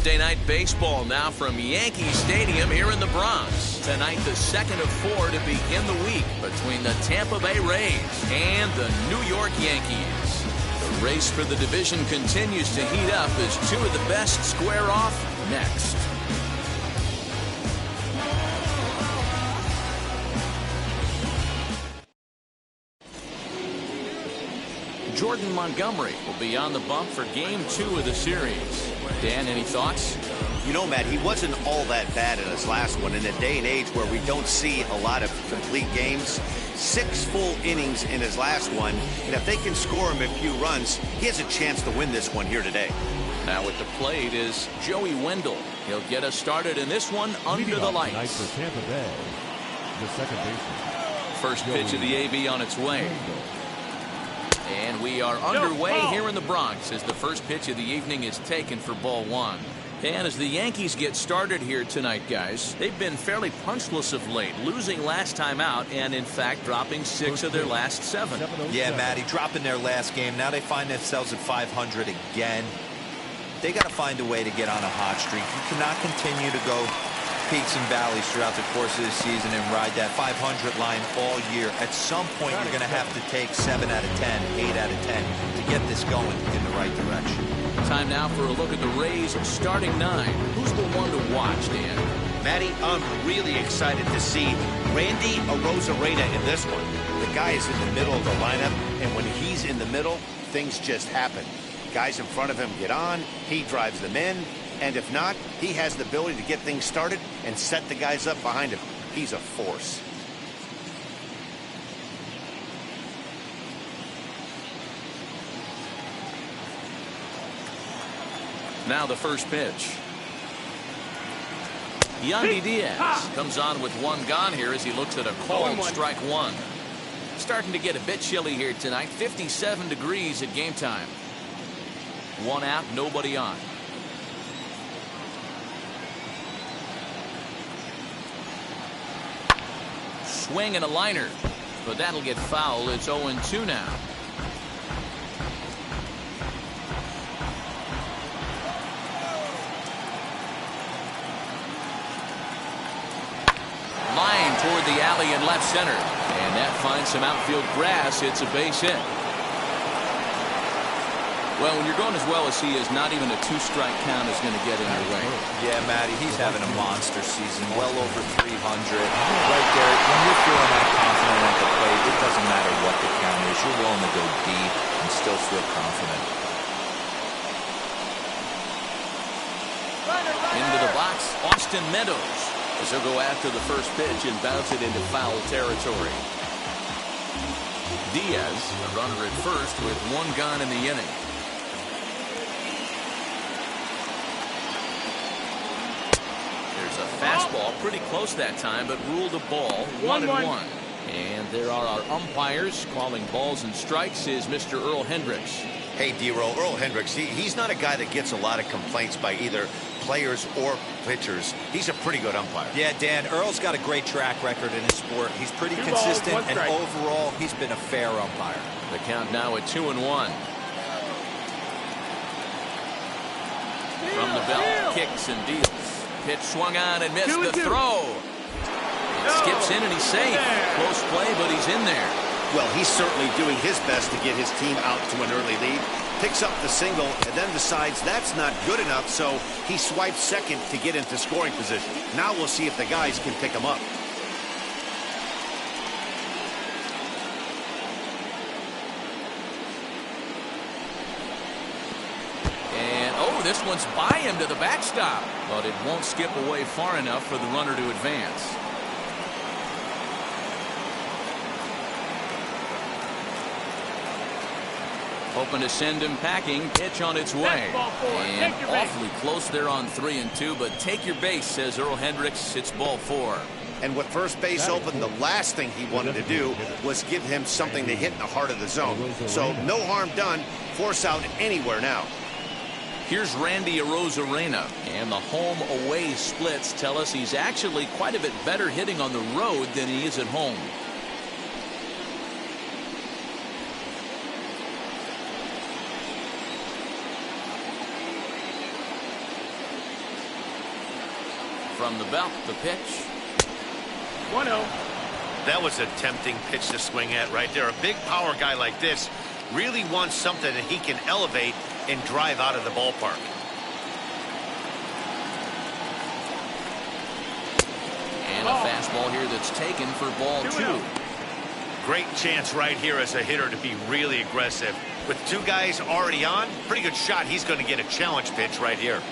Thursday night baseball now from Yankee Stadium here in the Bronx. Tonight, the second of 4 to begin the week between the Tampa Bay Rays and the New York Yankees. The race for the division continues to heat up as two of the best square off next. Jordan Montgomery will be on the bump for Game 2 of the series. Dan, any thoughts? You know, Matt, he wasn't all that bad in his last one. In a day and age where we don't see a lot of complete games, 6 full innings in his last one, and if they can score him a few runs, he has a chance to win this one here today. Now at the plate is Joey Wendell. He'll get us started in this one under the lights. Tonight for Tampa Bay, the second baseman. First pitch of the AB on its way. And we are underway here in the Bronx as the first pitch of the evening is taken for ball 1. And as the Yankees get started here tonight, guys, they've been fairly punchless of late, losing last time out and, in fact, dropping 6 of their last 7. Yeah, Matty, dropping their last game. Now they find themselves at 500 again. They got to find a way to get on a hot streak. You cannot continue to go peaks and valleys throughout the course of the season and ride that 500 line all year. At some point, you're going to have to take 7 out of 10, 8 out of 10 to get this going in the right direction. Time now for a look at the Rays starting 9. Who's the one to watch, Dan? Matty, I'm really excited to see Randy Arozarena in this one. The guy is in the middle of the lineup, and when he's in the middle, things just happen. Guys in front of him get on, he drives them in, and if not, he has the ability to get things started and set the guys up behind him. He's a force. Now the first pitch. Yandy Diaz comes on with 1 gone here as he looks at a called strike 1. Starting to get a bit chilly here tonight. 57 degrees at game time. 1 out, nobody on. Swing and a liner, but that'll get foul. It's 0-2 now. Line toward the alley in left center, and that finds some outfield grass. It's a base hit. Well, when you're going as well as he is, not even a 2-strike count is going to get in your way. Yeah, Matty, he's having a monster season, well over 300. Right there, when you're feeling that confident at the plate, it doesn't matter what the count is. You're willing to go deep and still feel confident. Into the box, Austin Meadows, as he'll go after the first pitch and bounce it into foul territory. Diaz, the runner at first with 1 gone in the inning. Fastball pretty close that time, but ruled a ball. 1-1. And there are our umpires calling balls and strikes is Mr. Earl Hendricks. Hey, D-Roll, Earl Hendricks, he's not a guy that gets a lot of complaints by either players or pitchers. He's a pretty good umpire. Yeah, Dan, Earl's got a great track record in his sport. He's pretty consistent, and overall, he's been a fair umpire. The count now at 2-1. From the belt, kicks and deals. Pitch swung on and missed the throw. It skips in and he's safe. Close play, but he's in there. Well, he's certainly doing his best to get his team out to an early lead. Picks up the single and then decides that's not good enough, so he swipes second to get into scoring position. Now we'll see if the guys can pick him up. This one's by him to the backstop, but it won't skip away far enough for the runner to advance. Hoping to send him packing. Pitch on its way. And awfully close there on 3-2, but take your base, says Earl Hendricks. It's ball 4. And with first base open, the last thing he wanted to do was give him something to hit in the heart of the zone. So no harm done. Force out anywhere now. Here's Randy Arozarena, and the home-away splits tell us he's actually quite a bit better hitting on the road than he is at home. From the belt, the pitch. 1-0. That was a tempting pitch to swing at right there. A big power guy like this really wants something that he can elevate and drive out of the ballpark. And a fastball here that's taken for ball 2. Great chance right here as a hitter to be really aggressive. With 2 guys already on, pretty good shot. He's going to get a challenge pitch right here.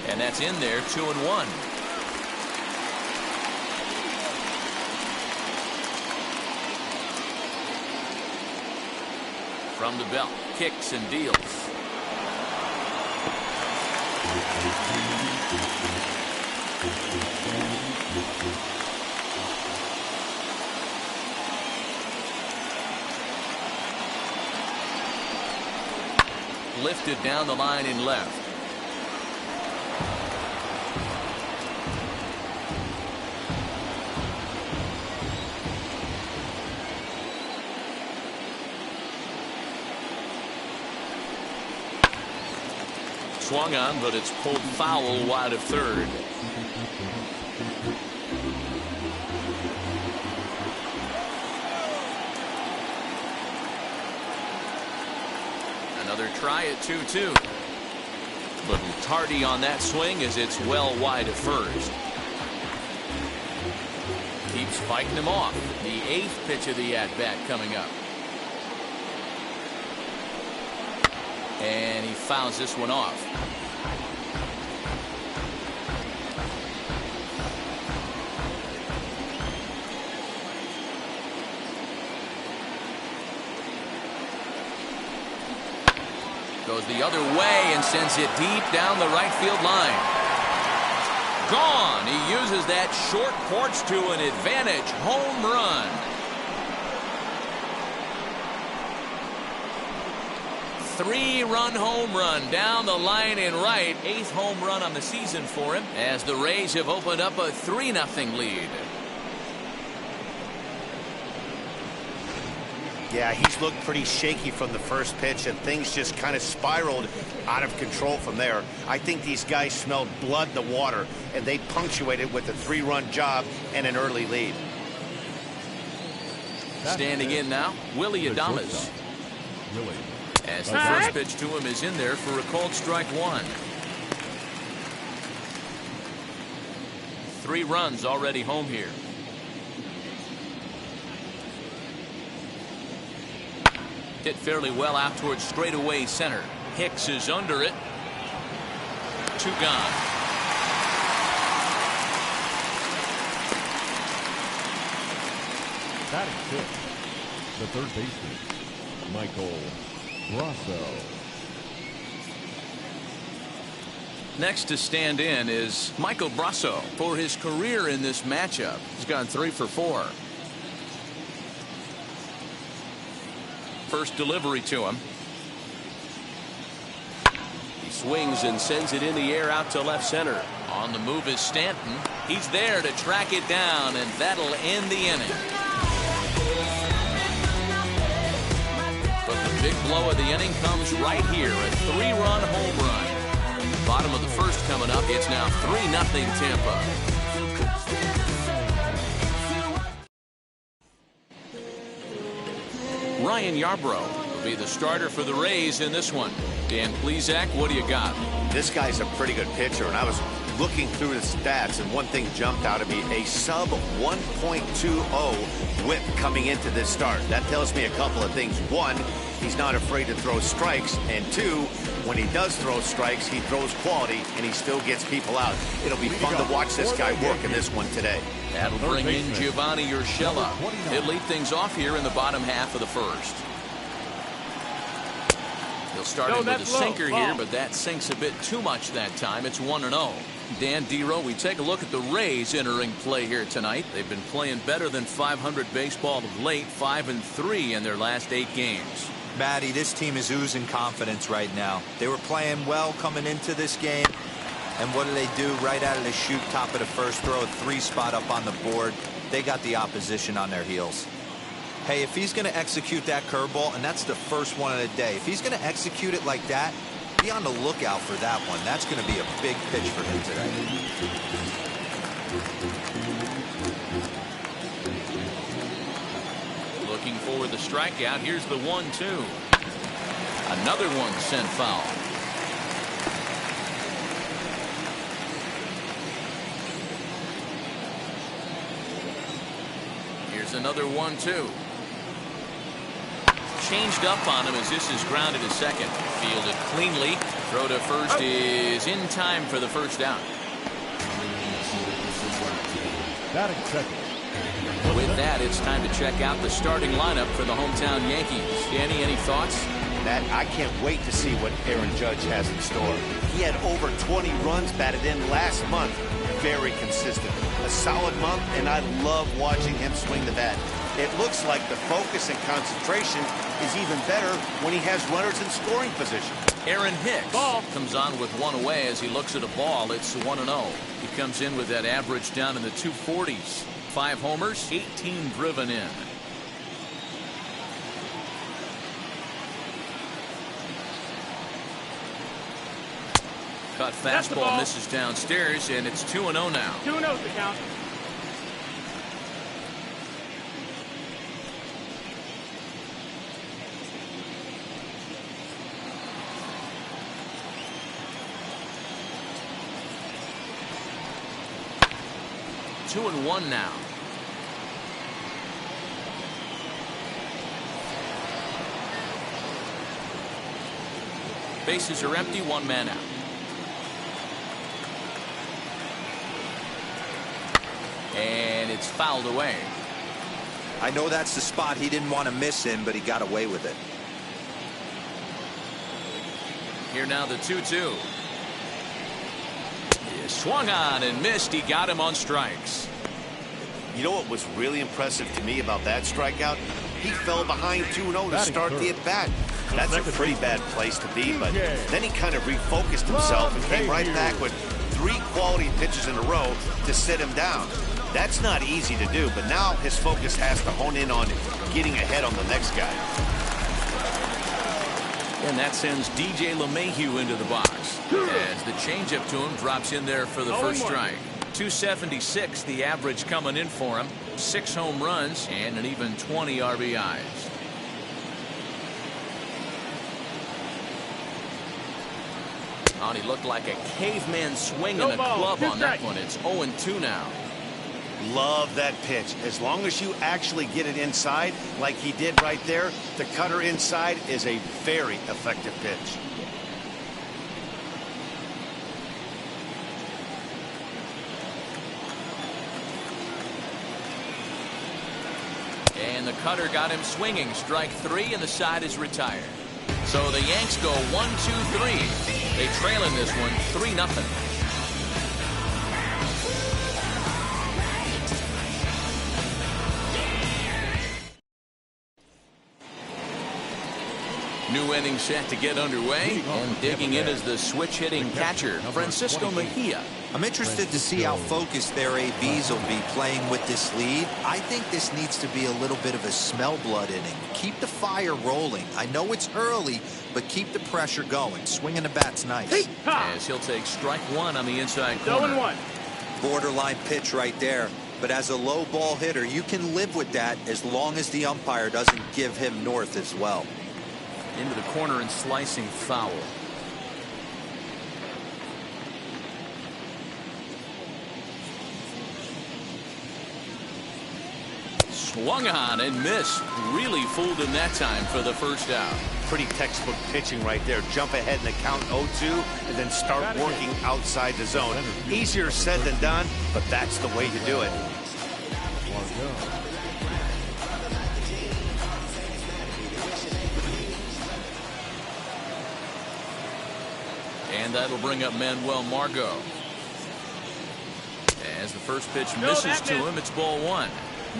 And that's in there, 2-1. From the belt, kicks and deals. Lifted down the line in left. Swung on, but it's pulled foul wide of third. Another try at 2-2. But tardy on that swing as it's well wide of first. Keeps fighting him off. The 8th pitch of the at-bat coming up. And he fouls this one off. Goes the other way and sends it deep down the right field line. Gone. He uses that short porch to an advantage home run. 3-run home run down the line in right. 8th home run on the season for him as the Rays have opened up a 3-0 lead. Yeah, he's looked pretty shaky from the first pitch, and things just kind of spiraled out of control from there. I think these guys smelled blood in the water, and they punctuated with a 3-run job and an early lead. Standing in now, Willie Adames. As the first pitch to him is in there for a called strike 1. 3 runs already home here. Hit fairly well out towards straightaway center. Hicks is under it. 2 gone. Batting 5th, the third baseman, Michael Brasso. Next to stand in is Michael Brasso. For his career in this matchup, he's gone 3 for 4. First delivery to him. He swings and sends it in the air out to left center. On the move is Stanton. He's there to track it down, and that'll end the inning. But the big blow of the inning comes right here. A 3-run home run. Bottom of the first coming up. It's now 3-0 Tampa. Ryan Yarbrough will be the starter for the Rays in this one. Dan Plesac, what do you got? This guy's a pretty good pitcher, and I was looking through the stats, and one thing jumped out at me: a sub 1.20 whip coming into this start. That tells me a couple of things. One, he's not afraid to throw strikes, and 2, when he does throw strikes, he throws quality, and he still gets people out. It'll be fun to watch this guy work in this one today. That'll bring in Giovanni Urshela. He'll lead things off here in the bottom half of the first. He'll start in with a sinker here, but that sinks a bit too much that time. It's 1-0. Dan Dero, we take a look at the Rays entering play here tonight. They've been playing better than .500 baseball of late, 5-3 in their last 8 games. Matty, this team is oozing confidence right now. They were playing well coming into this game. And what do they do right out of the chute, top of the first, throw a 3 spot up on the board. They got the opposition on their heels. Hey, if he's going to execute that curveball, and that's the first one of the day, if he's going to execute it like that, be on the lookout for that one. That's going to be a big pitch for him today. Looking for the strikeout. Here's the 1-2. Another one sent foul. Here's another 1-2. Changed up on him as this is grounded to second. Fielded cleanly. Throw to first is in time for the first down. Batting second. With that, it's time to check out the starting lineup for the hometown Yankees. Danny, any thoughts? Matt, I can't wait to see what Aaron Judge has in store. He had over 20 runs batted in last month. Very consistent. A solid month, and I love watching him swing the bat. It looks like the focus and concentration is even better when he has runners in scoring position. Aaron Hicks comes on with one away as he looks at a ball. It's 1-0. He comes in with that average down in the 240s. 5 homers, 18 driven in. Cut fastball misses downstairs, and it's 2-0 now. 2-0 the count. Two and one now. Bases are empty, 1 man out. And it's fouled away. I know that's the spot he didn't want to miss in, but he got away with it. Here now the 2-2. Swung on and missed. He got him on strikes. You know what was really impressive to me about that strikeout? He fell behind 2-0 to start the at-bat. That's a pretty bad place to be, but then he kind of refocused himself and came right back with 3 quality pitches in a row to sit him down. That's not easy to do, but now his focus has to hone in on getting ahead on the next guy. And that sends DJ LeMahieu into the box as the changeup to him drops in there for the first strike. 276 the average coming in for him. 6 home runs and an even 20 RBIs. He looked like a caveman swinging a club on that one. It's 0-2 now. Love that pitch. As long as you actually get it inside like he did right there, the cutter inside is a very effective pitch. And the cutter got him swinging. Strike 3 and the side is retired. So the Yanks go 1-2-3. They trail in this one 3-0. New inning set to get underway, and digging in is the switch-hitting catcher, Francisco Mejia. I'm interested to see how focused their ABs will be playing with this lead. I think this needs to be a little bit of a smell blood inning. Keep the fire rolling. I know it's early, but keep the pressure going. Swinging the bat's nice. As he'll take strike 1 on the inside corner. 0-1. Borderline pitch right there. But as a low ball hitter, you can live with that as long as the umpire doesn't give him north as well. Into the corner and slicing foul. Swung on and missed. Really fooled him that time for the first out. Pretty textbook pitching right there. Jump ahead in the count 0-2 and then start working outside the zone. Easier said than done, but that's the way to do it. And that'll bring up Manuel Margot. As the first pitch misses to him, it's ball one.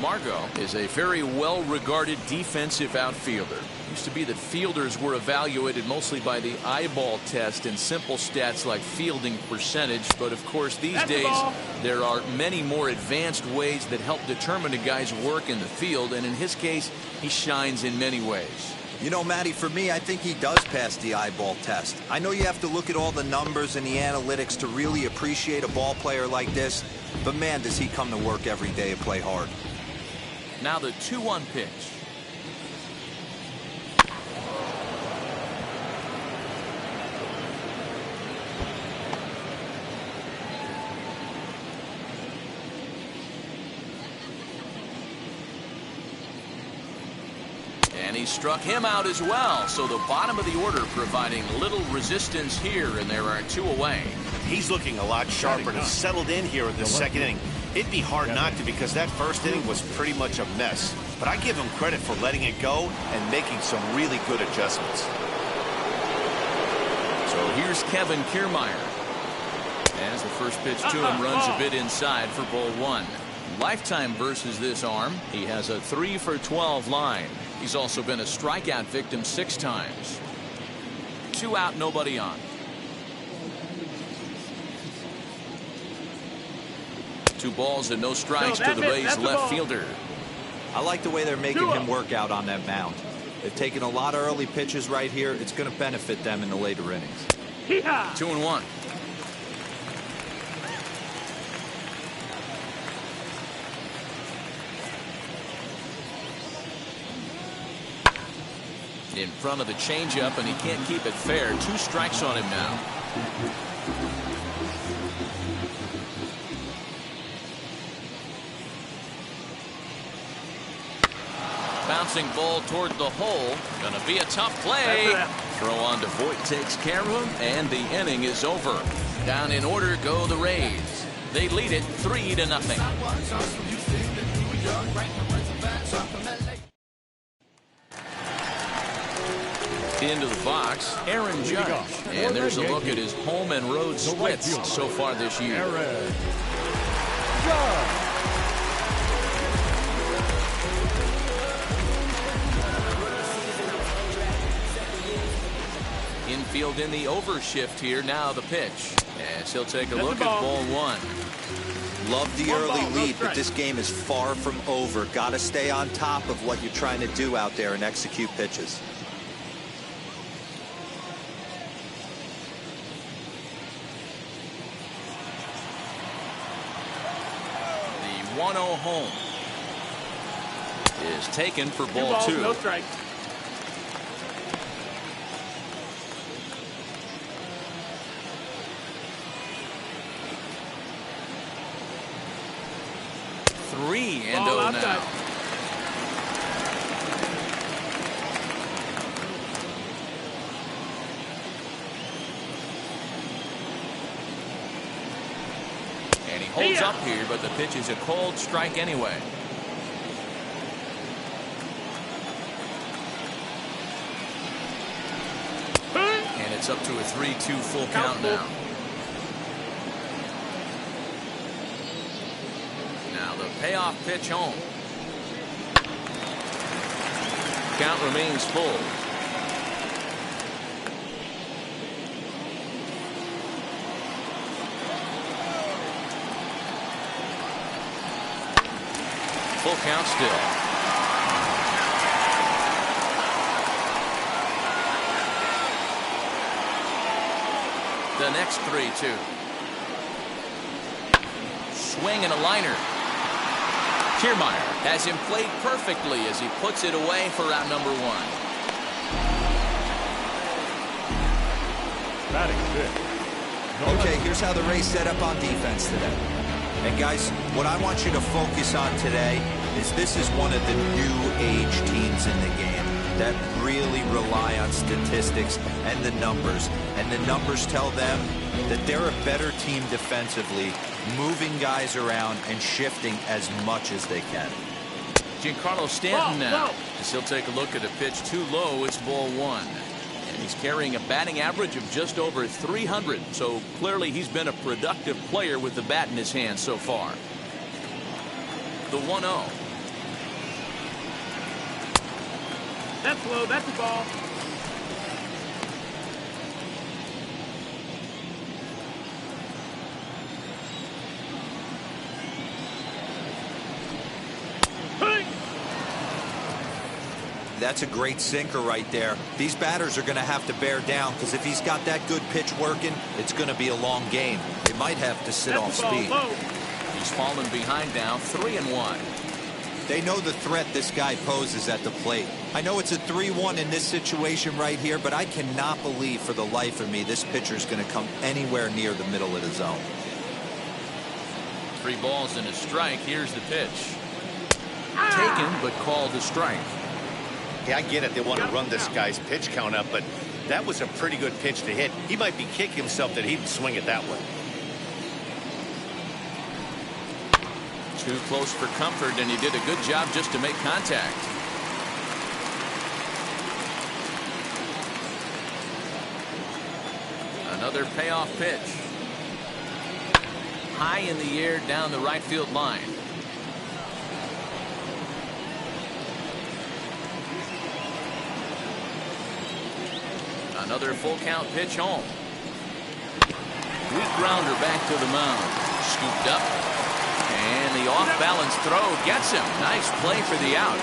Margot is a very well-regarded defensive outfielder. Used to be that fielders were evaluated mostly by the eyeball test and simple stats like fielding percentage, but of course these days there are many more advanced ways that help determine a guy's work in the field, and in his case he shines in many ways. You know, Matty, for me, I think he does pass the eyeball test. I know you have to look at all the numbers and the analytics to really appreciate a ball player like this, but man, does he come to work every day and play hard. Now the 2-1 pitch. And he struck him out as well. So the bottom of the order providing little resistance here, and there are 2 away. He's looking a lot sharper and settled in here in the second inning. It'd be hard not to, because that first inning was pretty much a mess. But I give him credit for letting it go and making some really good adjustments. So here's Kevin Kiermaier. As the first pitch to him runs a bit inside for ball one. Lifetime versus this arm. He has a 3 for 12 line. He's also been a strikeout victim 6 times. 2 out, nobody on. 2 balls and no strikes to the Rays left fielder. I like the way they're making him work out on that mound. They've taken a lot of early pitches right here. It's going to benefit them in the later innings. 2-1. In front of the changeup, and he can't keep it fair. 2 strikes on him now. Bouncing ball toward the hole. Gonna be a tough play. Throw on to Voit takes care of him, and the inning is over. Down in order go the Rays. They lead it 3-0. Into the box, Aaron Judge. And there's a look at his home and road splits so far this year. Infield in the overshift here. Now the pitch. As he'll take a look at ball one. Love the early lead, but this game is far from over. Got to stay on top of what you're trying to do out there and execute pitches. The 1-0 home is taken for ball 2. No strikes. Three and 0 now. And he holds up here, but the pitch is a cold strike anyway. And it's up to a 3-2 full count now. Payoff pitch home. Count remains full. Full count still. The next 3-2. Swing and a liner. Kiermaier has him played perfectly as he puts it away for out number 1. Batting good. Okay, here's how the Rays set up on defense today. And guys, what I want you to focus on today is this is one of the new age teams in the game that really rely on statistics and the numbers. And the numbers tell them that they're a better team defensively, moving guys around and shifting as much as they can. Giancarlo Stanton now, as he'll take a look at a pitch too low. It's ball 1. He's carrying a batting average of just over 300, so clearly he's been a productive player with the bat in his hand so far. The 1-0. That's low. That's a ball. That's a great sinker right there. These batters are going to have to bear down, because if he's got that good pitch working, it's going to be a long game. They might have to sit off speed. He's fallen behind now, 3-1. They know the threat this guy poses at the plate. I know it's a 3-1 in this situation right here, but I cannot believe for the life of me this pitcher is going to come anywhere near the middle of the zone. 3 balls and a strike. Here's the pitch. Taken, but called a strike. Yeah, I get it. They want to run this guy's pitch count up, but that was a pretty good pitch to hit. He might be kicking himself that he didn't swing it that way. Too close for comfort, and he did a good job just to make contact. Another payoff pitch. High in the air down the right field line. Another full count pitch home. Weak grounder back to the mound. Scooped up. And the off balance throw gets him. Nice play for the out.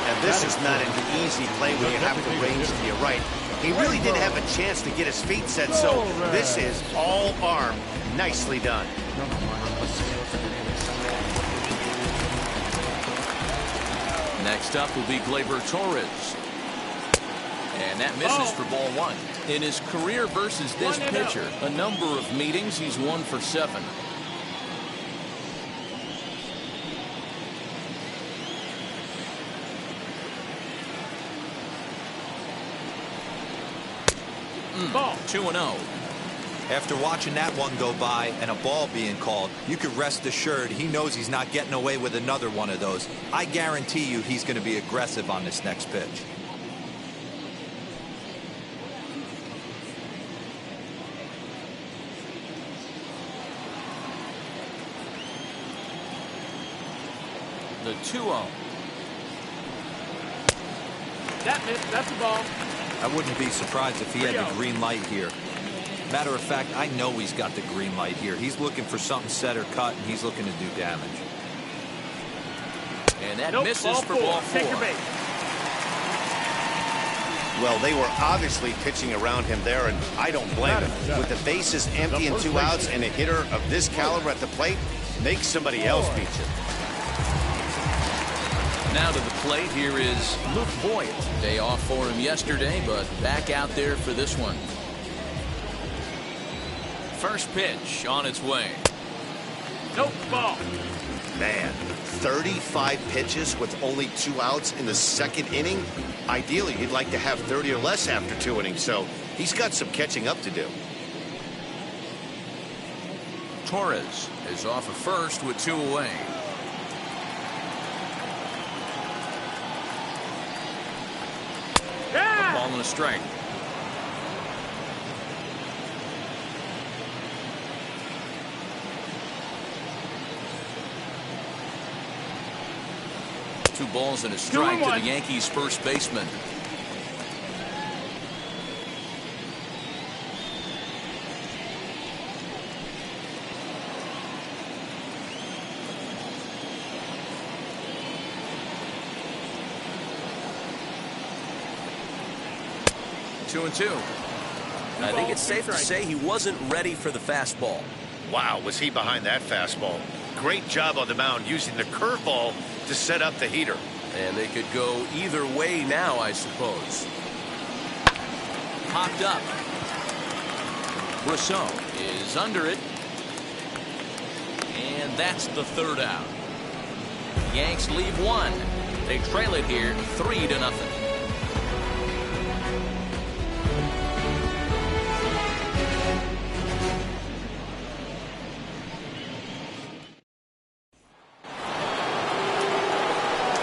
And this is not an easy play when you have the range to your right. He really didn't have a chance to get his feet set, so this is all arm. Nicely done. Next up will be Gleyber Torres. And that misses for ball 1. In his career versus this pitcher, a number of meetings, he's 1 for 7. Ball 2-0. After watching that one go by and a ball being called, you could rest assured he knows he's not getting away with another one of those. I guarantee you he's going to be aggressive on this next pitch. The 2-0. That's a ball. I wouldn't be surprised if he had the green light here. Matter of fact, I know he's got the green light here. He's looking for something set or cut, and he's looking to do damage. And that misses for ball 4. Well, they were obviously pitching around him there, and I don't blame him. With the bases empty and 2 outs and a hitter of this caliber at the plate, make somebody else beat you. Now to the plate, here is Luke Voigt. Day off for him yesterday, but back out there for this one. First pitch on its way. Nope, ball. Man, 35 pitches with only 2 outs in the second inning. Ideally, he'd like to have 30 or less after 2 innings, so he's got some catching up to do. Torres is off of first with 2 away. Yeah! A ball and a strike. Two balls and a strike to the Yankees first baseman. Two and 2. I think it's safe to say he wasn't ready for the fastball. Wow, was he behind that fastball. Great job on the mound using the curveball to set up the heater. And they could go either way now, I suppose. Popped up. Rousseau is under it. And that's the 3rd out. Yanks leave 1. They trail it here 3-0.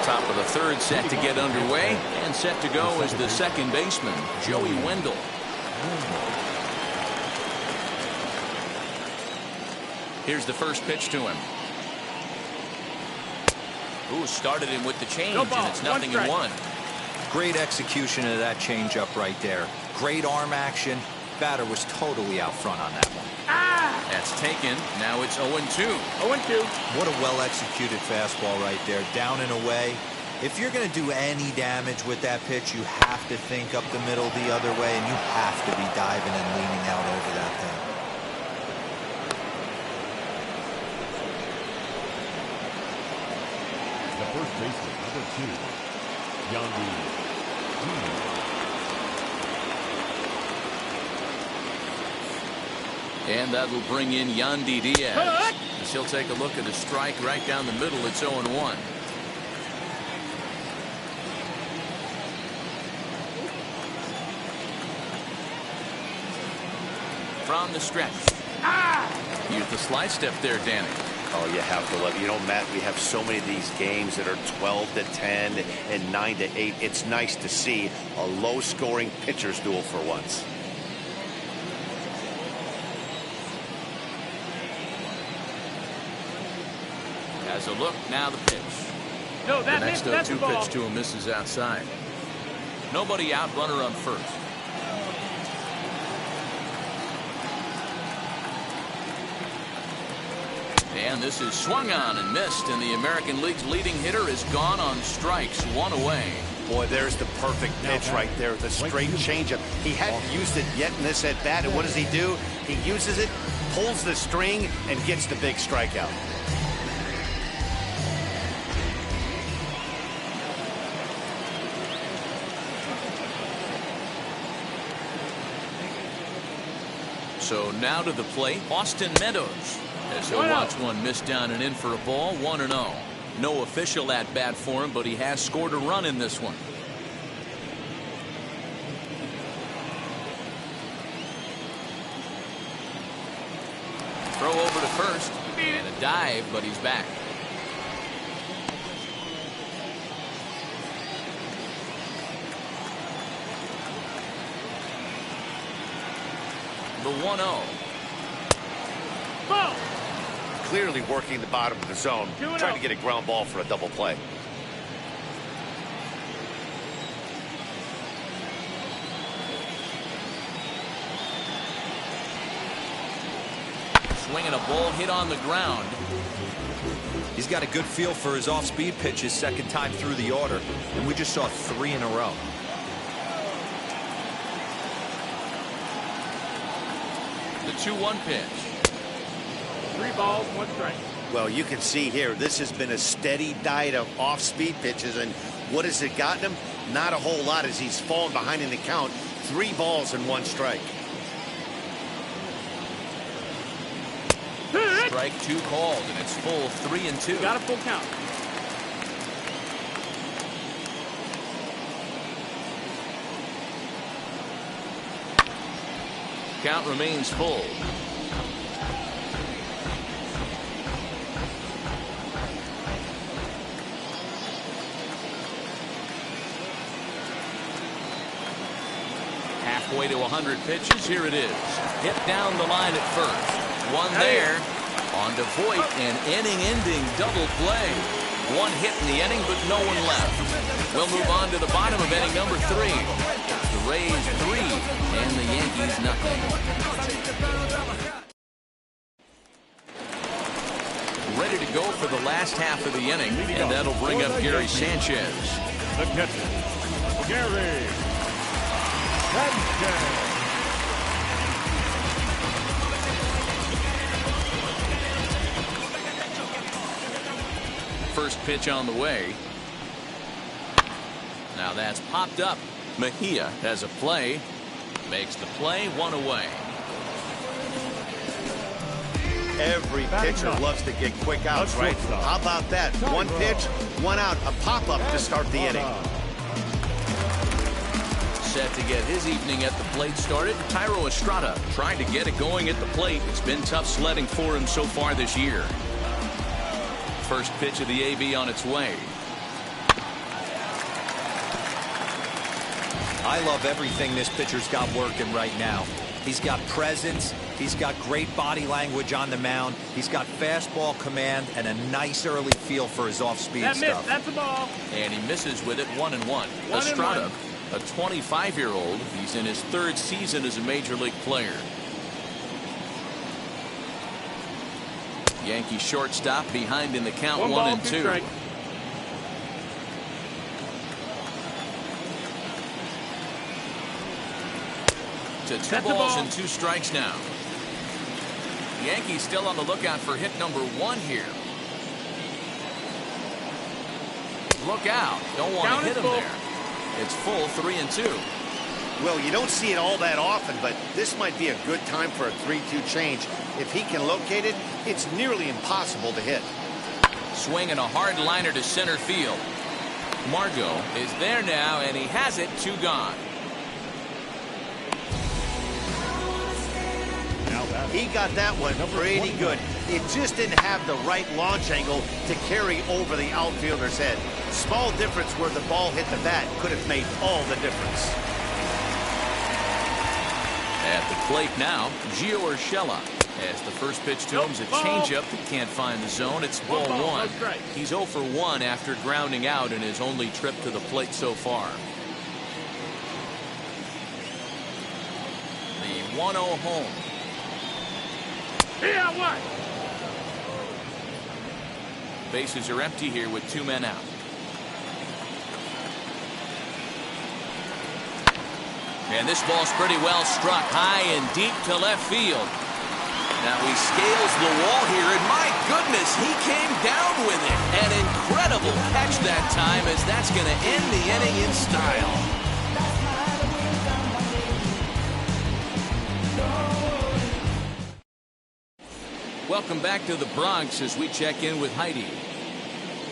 Top For the third set to get underway, and set to go is the second baseman, Joey Wendell. Here's the first pitch to him. Ooh, started him with the change, and it's 0-1. Great execution of that changeup right there. Great arm action. Batter was totally out front on that one. That's taken. Now it's 0-2. 0-2. What a well-executed fastball right there. Down and away. If you're going to do any damage with that pitch, you have to think up the middle the other way, and you have to be diving and leaning out over that thing. The first baseman, number 2, Yankees. And that will bring in Yandy Diaz. As he'll take a look at a strike right down the middle. It's 0-1. From the stretch. Use the slide step there, Danny. Oh, you have to love. You know, Matt, we have so many of these games that are 12-10 and 9-8. It's nice to see a low-scoring pitcher's duel for once. Has a look. Now the pitch. No, The next that's 0-2 the ball. pitch to him misses outside. Nobody out. Runner on first. And this is swung on and missed, and the American League's leading hitter is gone on strikes. One away. Boy, there's the perfect pitch right there. The straight changeup. He hadn't used it yet in this at bat, and what does he do? He uses it, pulls the string, and gets the big strikeout. So now to the plate, Austin Meadows. As he'll watch one miss down and in for a ball. 1-0. No official at bat for him, but he has scored a run in this one. Throw over to first. And a dive, but he's back. The 1-0. Ball. Clearly working the bottom of the zone, trying to get a ground ball for a double play. Swinging a ball hit on the ground. He's got a good feel for his off-speed pitches second time through the order, and we just saw 3 in a row. The 2-1 pitch. 3 balls, 1 strike. Well, you can see here, this has been a steady diet of off-speed pitches, and what has it gotten him? Not a whole lot as he's fallen behind in the count. 3 balls and 1 strike. Strike 2 called, and it's full 3-2. Got a full count. Count remains full. Halfway to 100 pitches. Here it is. Hit down the line at first. One there. On to Voit, an inning-ending double play. 1 hit in the inning, but no one left. We'll move on to the bottom of inning number 3. The Rays 3 and the Yankees nothing. Ready to go for the last half of the inning, and that'll bring up Gary Sanchez. The catcher, Gary Sanchez. First pitch on the way. Now that's popped up. Mejia has a play. Makes the play. 1 away. Every pitcher loves to get quick outs, right? How about that? 1 pitch, 1 out, a pop-up to start the inning. Set to get his evening at the plate started. Tyro Estrada trying to get it going at the plate. It's been tough sledding for him so far this year. First pitch of the AB on its way. I love everything this pitcher's got working right now. He's got presence. He's got great body language on the mound. He's got fastball command and a nice early feel for his off-speed stuff. That's a ball. And he misses with it, 1-1. Estrada, a 25-year-old. He's in his 3rd season as a major league player. Yankee shortstop behind in the count, 1-2. Strike. To 2 balls and 2 strikes now. Yankees still on the lookout for hit number 1 here. Look out. Don't want to hit him there. It's full, 3-2. Well, you don't see it all that often, but this might be a good time for a 3-2 change. If he can locate it, it's nearly impossible to hit. Swinging a hard liner to center field. Margot is there now, and he has it. 2 gone. He got that one pretty good. It just didn't have the right launch angle to carry over the outfielder's head. Small difference where the ball hit the bat could have made all the difference. At the plate now, Gio Urshela. As the first pitch to him is a changeup that can't find the zone. It's ball 1. He's 0 for 1 after grounding out in his only trip to the plate so far. The 1-0 home. Here, what? Bases are empty here with 2 men out. And this ball's pretty well struck high and deep to left field. Now he scales the wall here, and my goodness, he came down with it. An incredible catch that time, as that's going to end the inning in style. Welcome back to the Bronx as we check in with Heidi.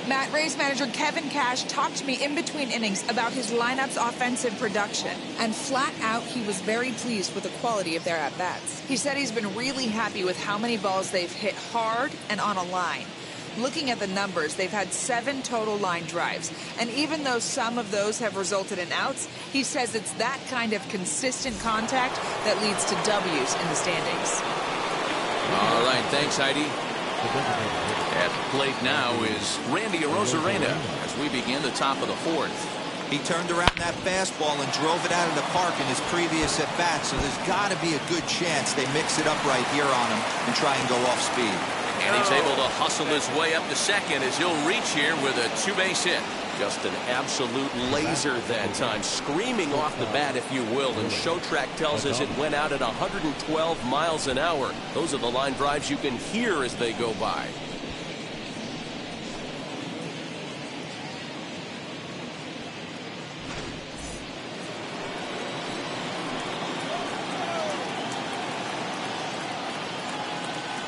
Matt, Rays manager Kevin Cash talked to me in between innings about his lineup's offensive production. And flat out, he was very pleased with the quality of their at-bats. He said he's been really happy with how many balls they've hit hard and on a line. Looking at the numbers, they've had 7 total line drives. And even though some of those have resulted in outs, he says it's that kind of consistent contact that leads to W's in the standings. All right, thanks, Heidi. At the plate now is Randy Arozarena as we begin the top of the 4th. He turned around that fastball and drove it out of the park in his previous at-bat, so there's got to be a good chance they mix it up right here on him and try and go off speed. And he's able to hustle his way up to second as he'll reach here with a 2-base hit. Just an absolute laser that time, screaming off the bat, if you will. And Showtrack tells us it went out at 112 miles an hour. Those are the line drives you can hear as they go by.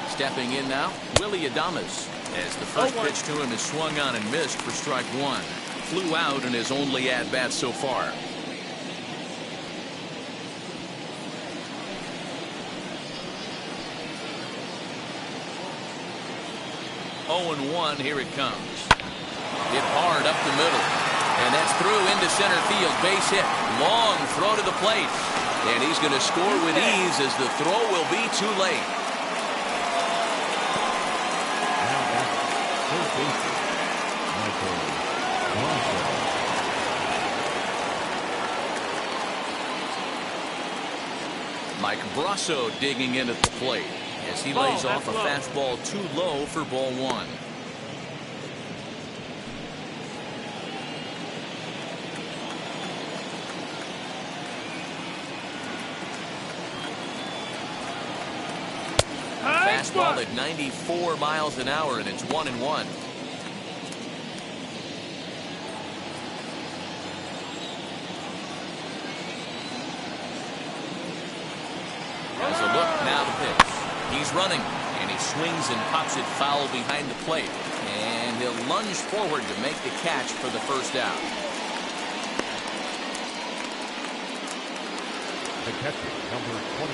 Stepping in now, Willie Adames. As the first pitch to him is swung on and missed for strike 1. Flew out in his only at-bat so far. Oh, and 1, here it comes. Hit hard up the middle. And that's through into center field. Base hit. Long throw to the plate. And he's going to score with ease as the throw will be too late. Mike Brasso digging in at the plate as he lays off a fastball too low for ball 1. Fastball at 94 miles an hour, and it's 1-1. As a look now to pitch. He's running, and he swings and pops it foul behind the plate. And he'll lunge forward to make the catch for the first out.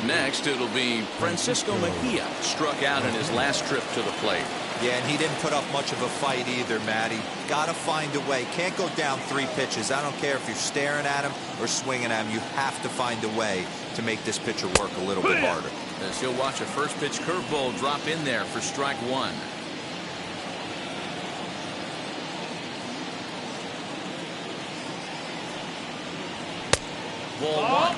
Next, it'll be Francisco Mejia, struck out in his last trip to the plate. Yeah, and he didn't put up much of a fight either, Matty. Got to find a way. Can't go down 3 pitches. I don't care if you're staring at him or swinging at him. You have to find a way to make this pitcher work a little bit harder. As you'll watch a first pitch curveball drop in there for strike 1. Ball 1.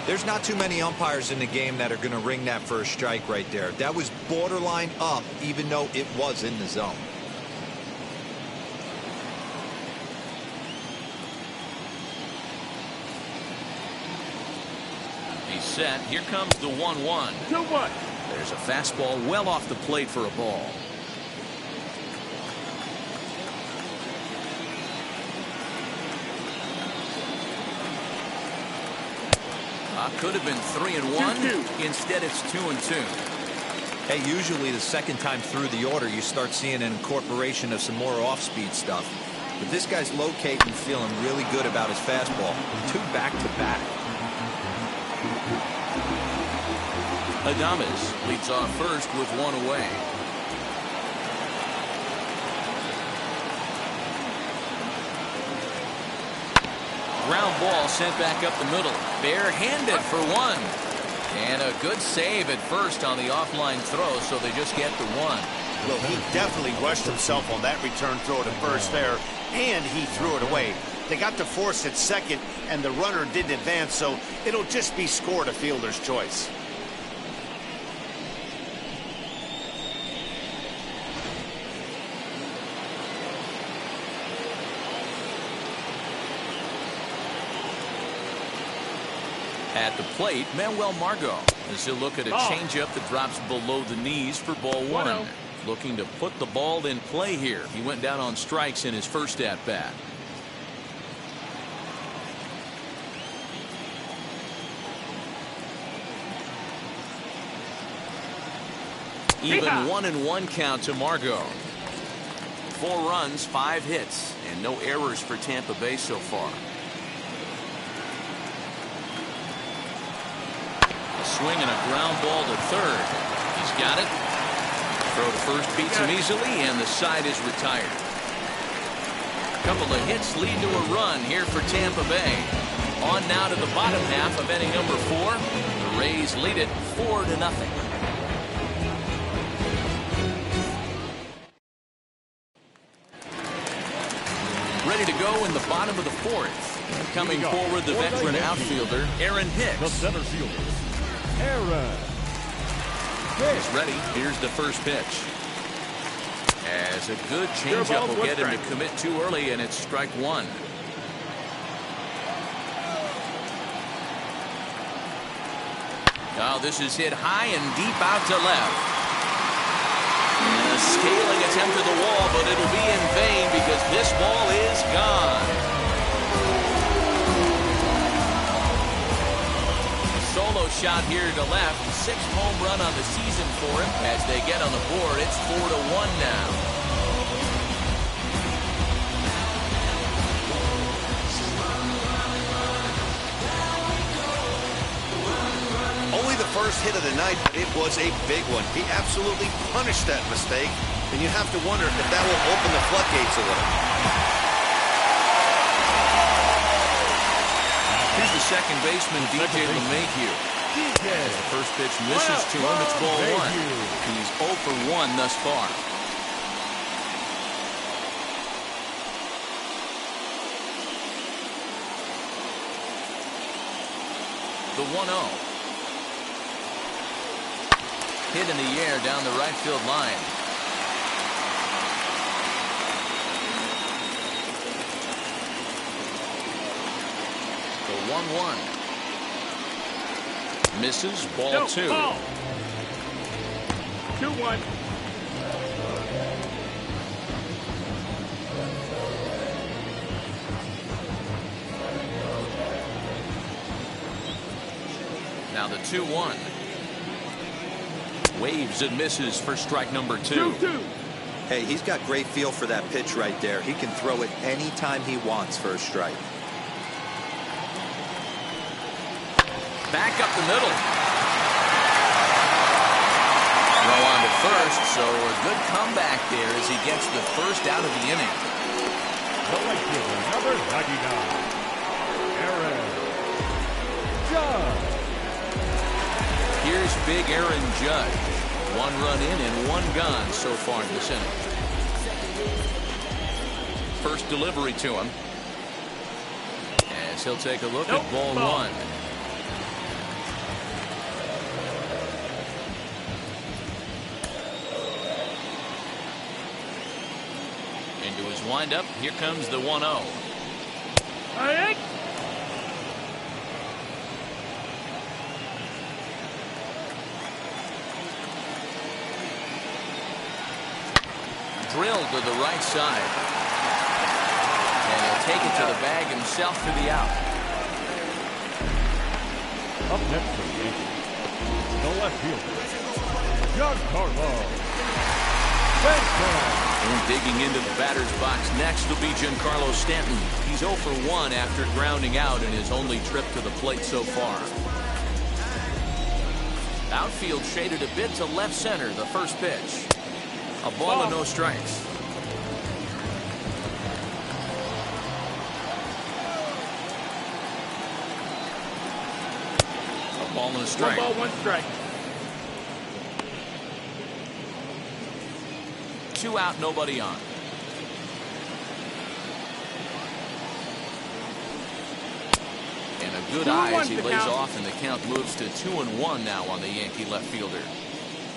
There's not too many umpires in the game that are going to ring that first strike right there. That was borderline up, even though it was in the zone. He's set. Here comes the 1-1. 2-1. There's a fastball well off the plate for a ball. Could have been 3-1. Instead, it's 2-2. Hey, usually the second time through the order, you start seeing an incorporation of some more off-speed stuff. But this guy's locating, feeling really good about his fastball. 2 back-to-back. Adames leads off first with 1 away. Ground ball sent back up the middle. Barehanded for 1. And a good save at first on the offline throw, so they just get the 1. Well, he definitely rushed himself on that return throw to first there, and he threw it away. They got to force at second, and the runner didn't advance, so it'll just be scored a fielder's choice. At the plate, Manuel Margot, as he'll look at a changeup that drops below the knees for ball 1. Looking to put the ball in play here. He went down on strikes in his first at-bat. Even 1-1 count to Margot. 4 runs, 5 hits, and no errors for Tampa Bay so far. Swing and a ground ball to third. He's got it. Throw to first beats him easily, and the side is retired. Couple of hits lead to a run here for Tampa Bay. On now to the bottom half of inning number 4. The Rays lead it 4-0. Ready to go in the bottom of the 4th. Coming forward, the veteran outfielder, Aaron Hicks. The center fielder, Aaron. He's ready. Here's the first pitch. As a good changeup will get him to commit too early, and it's strike 1. Now this is hit high and deep out to left. And a scaling attempt to the wall, but it'll be in vain because this ball is gone. Solo shot here to left. 6th home run on the season for him. As they get on the board, it's 4-1 now. Only the first hit of the night, but it was a big one. He absolutely punished that mistake, and you have to wonder if that will open the floodgates a little. Here's the second baseman, DJ LeMahieu. As the first pitch misses to him, it's ball 1. He's 0 for 1 thus far. The 1-0. Hit in the air down the right field line. The 1-1. Misses, ball 2. 2-1. Now the 2-1. Waves and misses for strike number 2. 2-2. Hey, he's got great feel for that pitch right there. He can throw it anytime he wants for a strike. Back up the middle. Throw on to first, so a good comeback there as he gets the first out of the inning. The right fielder, number 99, Aaron Judge. Here's big Aaron Judge. 1 run in and 1 gone so far this inning. First delivery to him. As he'll take a look at ball 1. Into his windup. Here comes the 1-0. Hey. Drilled to the right side. And he'll take it to the bag himself for the out. Up next for the Yankees, the left fielder, Giancarlo Stanton. And digging into the batter's box next will be Giancarlo Stanton. He's 0 for 1 after grounding out in his only trip to the plate so far. Outfield shaded a bit to left center, the first pitch. A ball and no strikes. A ball and a strike. 1 ball, 1 strike. 2 out, nobody on. And a good eye as he lays off, and the count moves to 2-1 now on the Yankee left fielder.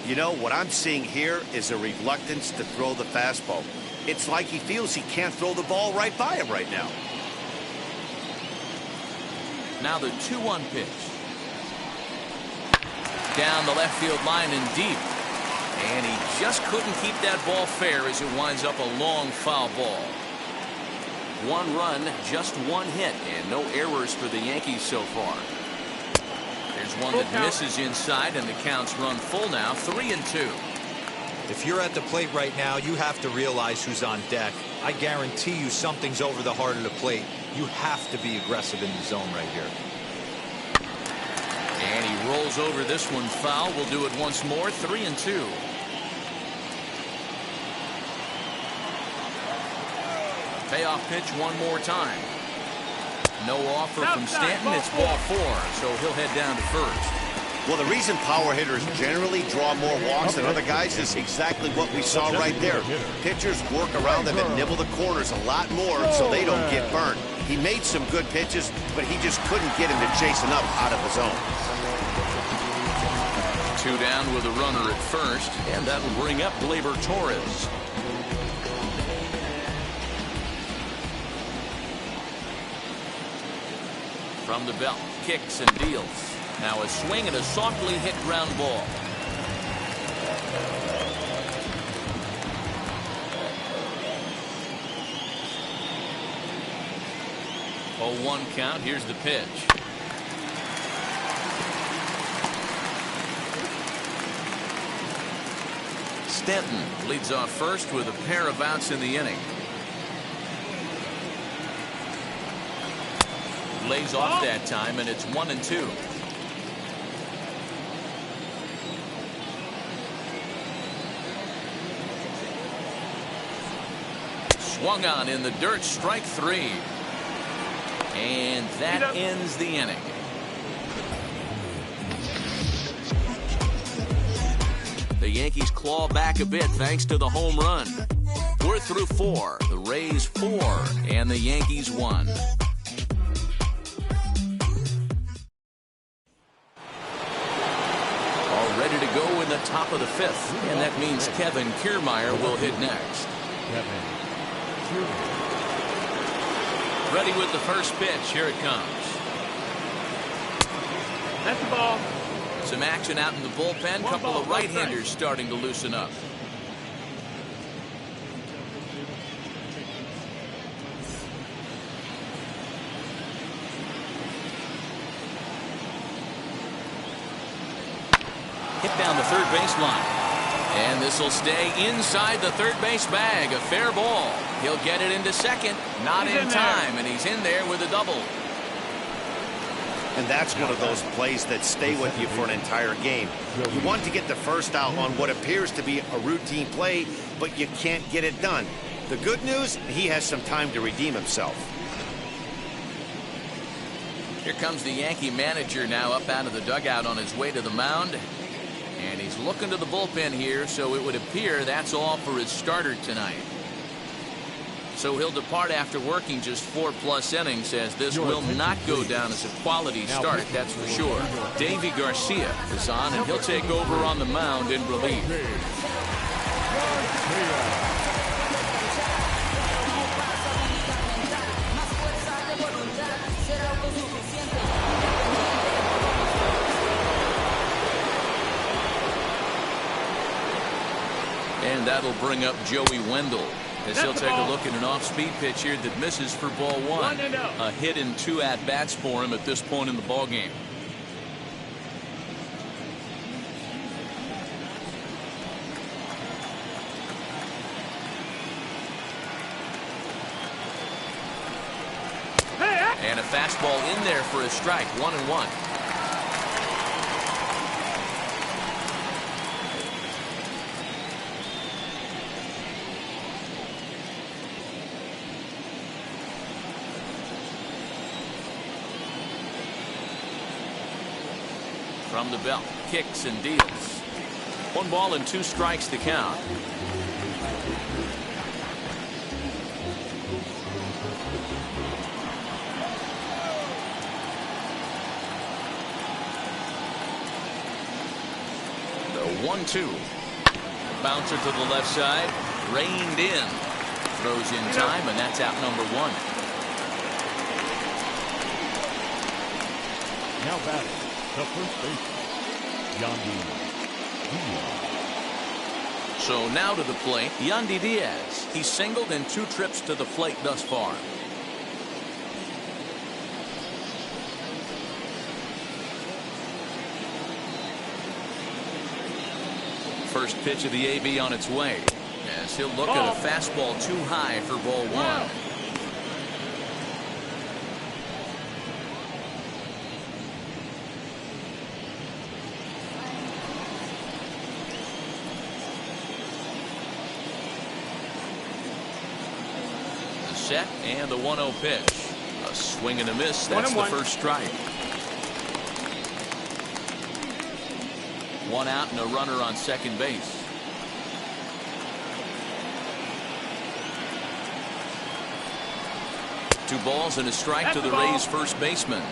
You know, what I'm seeing here is a reluctance to throw the fastball. It's like he feels he can't throw the ball right by him right now. Now the 2-1 pitch. Down the left field line and deep. And he just couldn't keep that ball fair as it winds up a long foul ball. 1 run, just 1 hit, and no errors for the Yankees so far. There's one that misses inside, and the count's run full now, 3-2. If you're at the plate right now, you have to realize who's on deck. I guarantee you something's over the heart of the plate. You have to be aggressive in the zone right here. And he rolls over this one foul. We'll do it once more, 3-2. Payoff pitch one more time. No offer from Stanton. It's ball 4, so he'll head down to first. Well, the reason power hitters generally draw more walks than other guys is exactly what we saw right there. Pitchers work around them and nibble the corners a lot more so they don't get burned. He made some good pitches, but he just couldn't get him to chase enough out of the zone. 2 down with a runner at first, and that'll bring up Gleyber Torres. From the belt, kicks and deals. Now a swing and a softly hit ground ball. Oh, 1 count. Here's the pitch. Stanton leads off first with a pair of outs in the inning. Lays off that time, and it's 1-2. Swung on in the dirt, strike 3. And that ends the inning. The Yankees claw back a bit thanks to the home run. We're through 4. The Rays 4 and the Yankees 1. All ready to go in the top of the 5th, and that means Kevin Kiermaier will hit next. Ready with the first pitch. Here it comes. That's the ball. Some action out in the bullpen. Couple of right-handers starting to loosen up. Hit down the third baseline. And this will stay inside the third base bag. A fair ball. He'll get it into second. Not in time, and he's in there with a double. And that's one of those plays that stay with you for an entire game. You want to get the first out on what appears to be a routine play, but you can't get it done. The good news, he has some time to redeem himself. Here comes the Yankee manager now up out of the dugout on his way to the mound. And he's looking to the bullpen here, so it would appear that's all for his starter tonight. So he'll depart after working just 4+ innings, as this will not go down as a quality start, that's for sure. Davy Garcia is on, and he'll take over on the mound in relief. And that'll bring up Joey Wendell, as he'll take a look at an off-speed pitch here that misses for ball 1. A hit and 2 at-bats for him at this point in the ball game. And a fastball in there for a strike, 1-1. From the belt, kicks and deals. 1 ball and 2 strikes to count. The 1-2. Bouncer to the left side, reined in. Throws in time, and that's out number 1. Now batting, the first baseman, Yandy Diaz. So now to the plate, Yandy Diaz. He's singled in 2 trips to the plate thus far. First pitch of the AB on its way, as he'll look at a fastball too high for ball 1. Set and the 1-0 pitch. A swing and a miss. That's the first strike. 1 out and a runner on second base. Two balls and a strike to the Rays first baseman.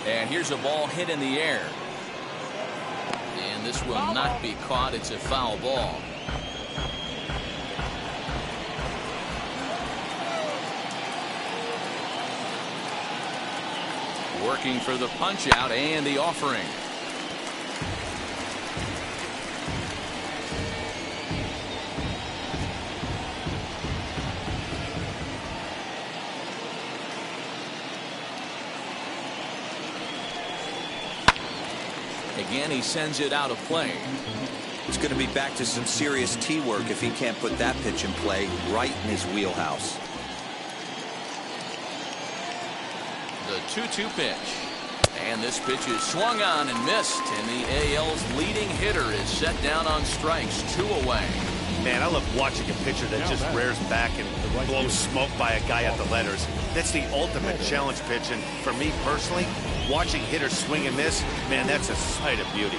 And here's a ball hit in the air. And this will not be caught. It's a foul ball. Working for the punch out and the offering. Again, he sends it out of play. It's going to be back to some serious tee work if he can't put that pitch in play right in his wheelhouse. The 2-2 pitch. And this pitch is swung on and missed. And the AL's leading hitter is set down on strikes, 2 away. Man, I love watching a pitcher that just rears back and blows smoke by a guy at the letters. That's the ultimate challenge pitch. And for me personally, watching hitters swing and miss, man, that's a sight of beauty.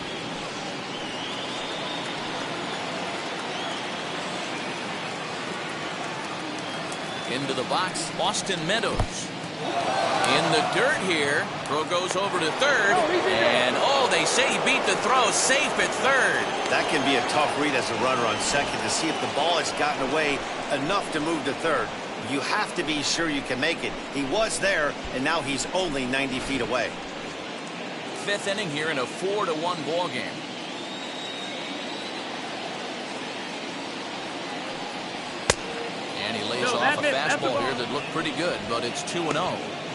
Into the box, Austin Meadows. In the dirt here. Throw goes over to third. And, they say he beat the throw. Safe at third. That can be a tough read as a runner on second to see if the ball has gotten away enough to move to third. You have to be sure you can make it. He was there, and now he's only 90 feet away. 5th inning here in a 4-1 ball game. And he lays off a fastball here that looked pretty good, but it's 2-0.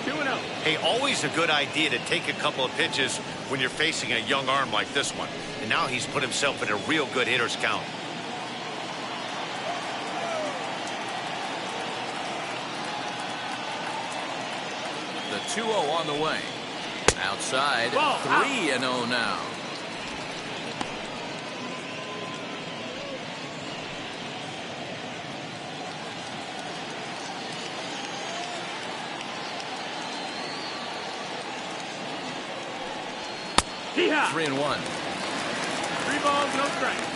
2-0. Hey, always a good idea to take a couple of pitches when you're facing a young arm like this one. And now he's put himself in a real good hitter's count. The 2-0 on the way. Outside, 3-0 now. Yeehaw. 3-1. 3 balls, no strikes.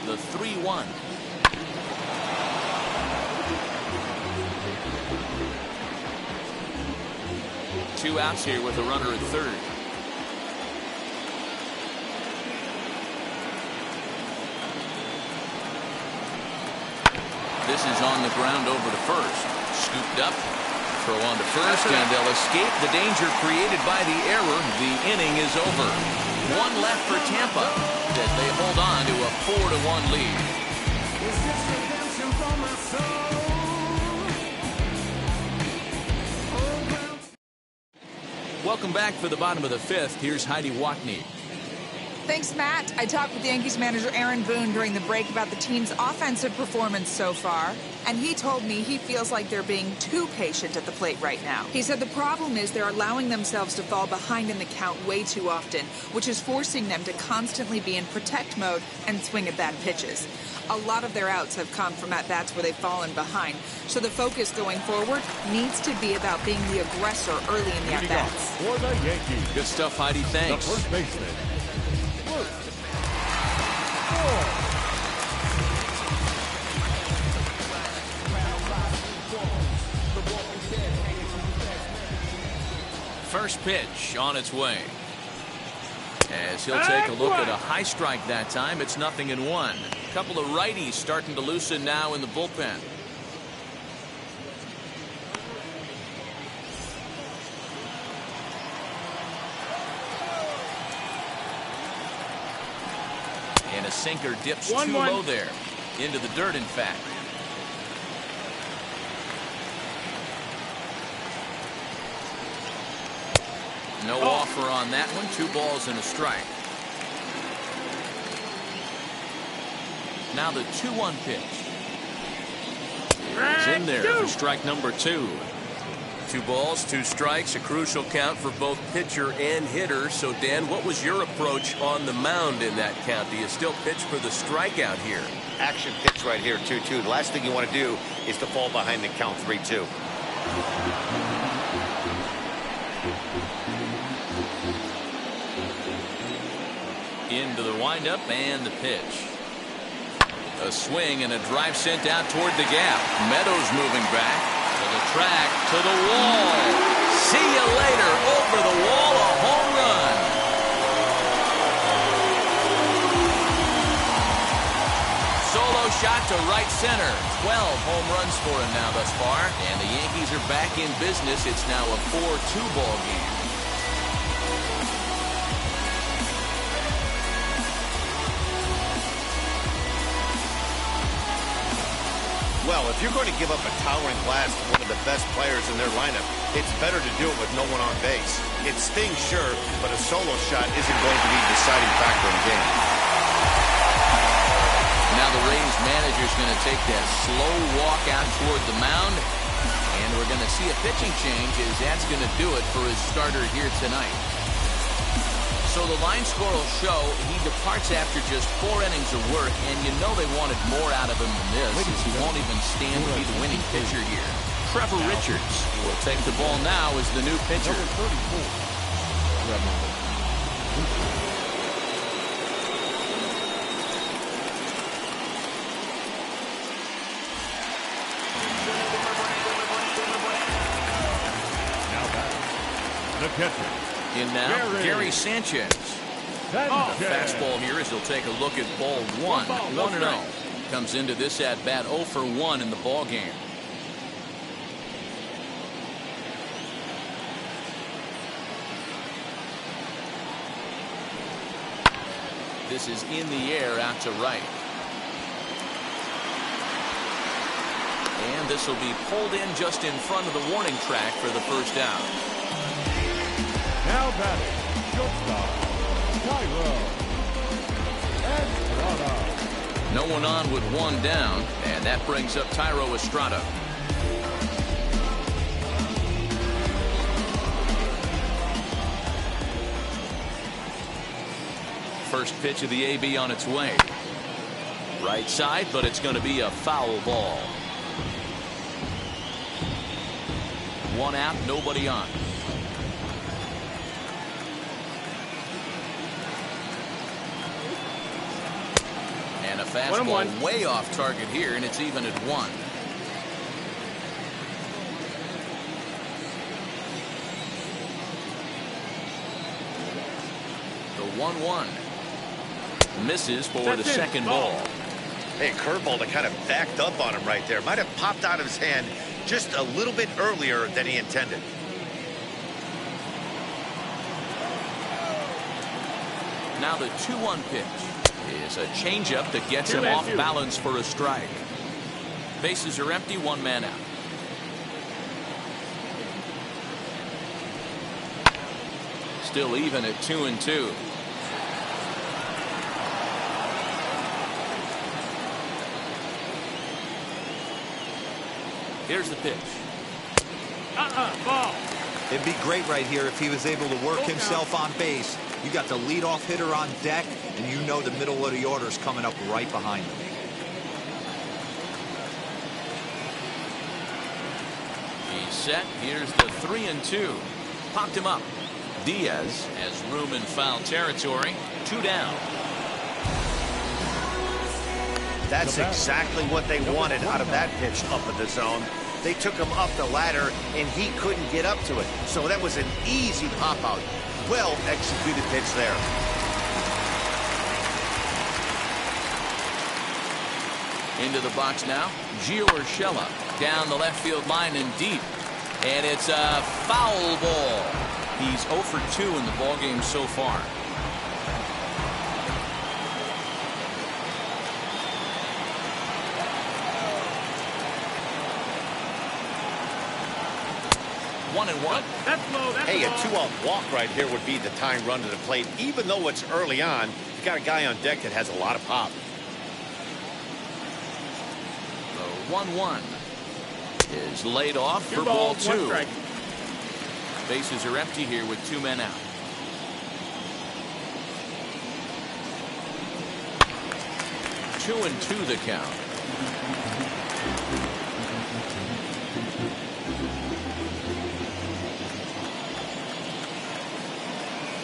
The 3-1. Two outs here with a runner at third. This is on the ground over to first. Scooped up. Throw on to first, and they'll escape the danger created by the error. The inning is over. One left for Tampa as they hold on to a 4-1 lead. Welcome back for the bottom of the fifth. Here's Heidi Watney. Thanks, Matt. I talked with Yankees manager Aaron Boone during the break about the team's offensive performance so far, and he told me he feels like they're being too patient at the plate right now. He said the problem is they're allowing themselves to fall behind in the count way too often, which is forcing them to constantly be in protect mode and swing at bad pitches. A lot of their outs have come from at-bats where they've fallen behind, so the focus going forward needs to be about being the aggressor early in the at-bats. For the Yankees, Good stuff, Heidi. Thanks. the first baseman, First pitch on its way. As he'll take a look at a high strike that time, it's 0-1. A couple of righties starting to loosen now in the bullpen. And a sinker dips too low there. Into the dirt, in fact. No offer on that one. 2 balls and a strike. Now the 2-1 pitch. It's in there for strike number 2. 2 balls, 2 strikes, a crucial count for both pitcher and hitter. So, Dan, what was your approach on the mound in that count? Do you still pitch for the strikeout here? Action pitch right here, 2-2. The last thing you want to do is to fall behind the count 3-2. Into the windup and the pitch. A swing and a drive sent out toward the gap. Meadows moving back to the track, to the wall. See you later. Over the wall, a home run. Solo shot to right center. 12 home runs for him now thus far. And the Yankees are back in business. It's now a 4-2 ball game. Well, if you're going to give up a towering blast to one of the best players in their lineup, it's better to do it with no one on base. It stings, sure, but a solo shot isn't going to be the deciding factor in the game. Now the Rays manager's going to take that slow walk out toward the mound, and we're going to see a pitching change as that's going to do it for his starter here tonight. So the line score will show he departs after just 4 innings of work, and you know they wanted more out of him than this, as he won't even stand to be the winning pitcher here. Trevor Richards will take the ball now as the new pitcher. now batting, the catcher. In now, Gary Sanchez. Fastball here as he'll take a look at ball 1. 1-0. Comes into this at bat 0 for 1 in the ball game. This is in the air out to right. And this will be pulled in just in front of the warning track for the first down. Now batting, shortstop, Tyro. Estrada. No one on with one down, and that brings up Tyro Estrada. First pitch of the AB on its way. Right side, but it's going to be a foul ball. One out, nobody on. And a fastball way off target here, and it's even at 1. The 1-1 misses for the second ball. Hey, curveball that kind of backed up on him right there. Might have popped out of his hand just a little bit earlier than he intended. Now the 2-1 pitch is a changeup that gets him off balance for a strike. Bases are empty, 1 man out. Still even at 2-2. Here's the pitch. Ball. It'd be great right here if he was able to work himself on base. You got the leadoff hitter on deck, and you know the middle of the order is coming up right behind him. He's set. Here's the 3-2. Popped him up. Diaz has room in foul territory. 2 down. That's exactly what they wanted out of that pitch up in the zone. They took him up the ladder, and he couldn't get up to it. So that was an easy pop-out. Well-executed pitch there. Into the box now. Gio Urshela down the left field line and deep. And it's a foul ball. He's 0 for 2 in the ballgame so far. One and one. That's low. That's Hey, a low. 2-out walk right here would be the tying run to the plate. Even though it's early on, you got a guy on deck that has a lot of pop. The 1-1 is laid off for ball balls, 1 2. strike. Bases are empty here with 2 men out. Two and 2 the count.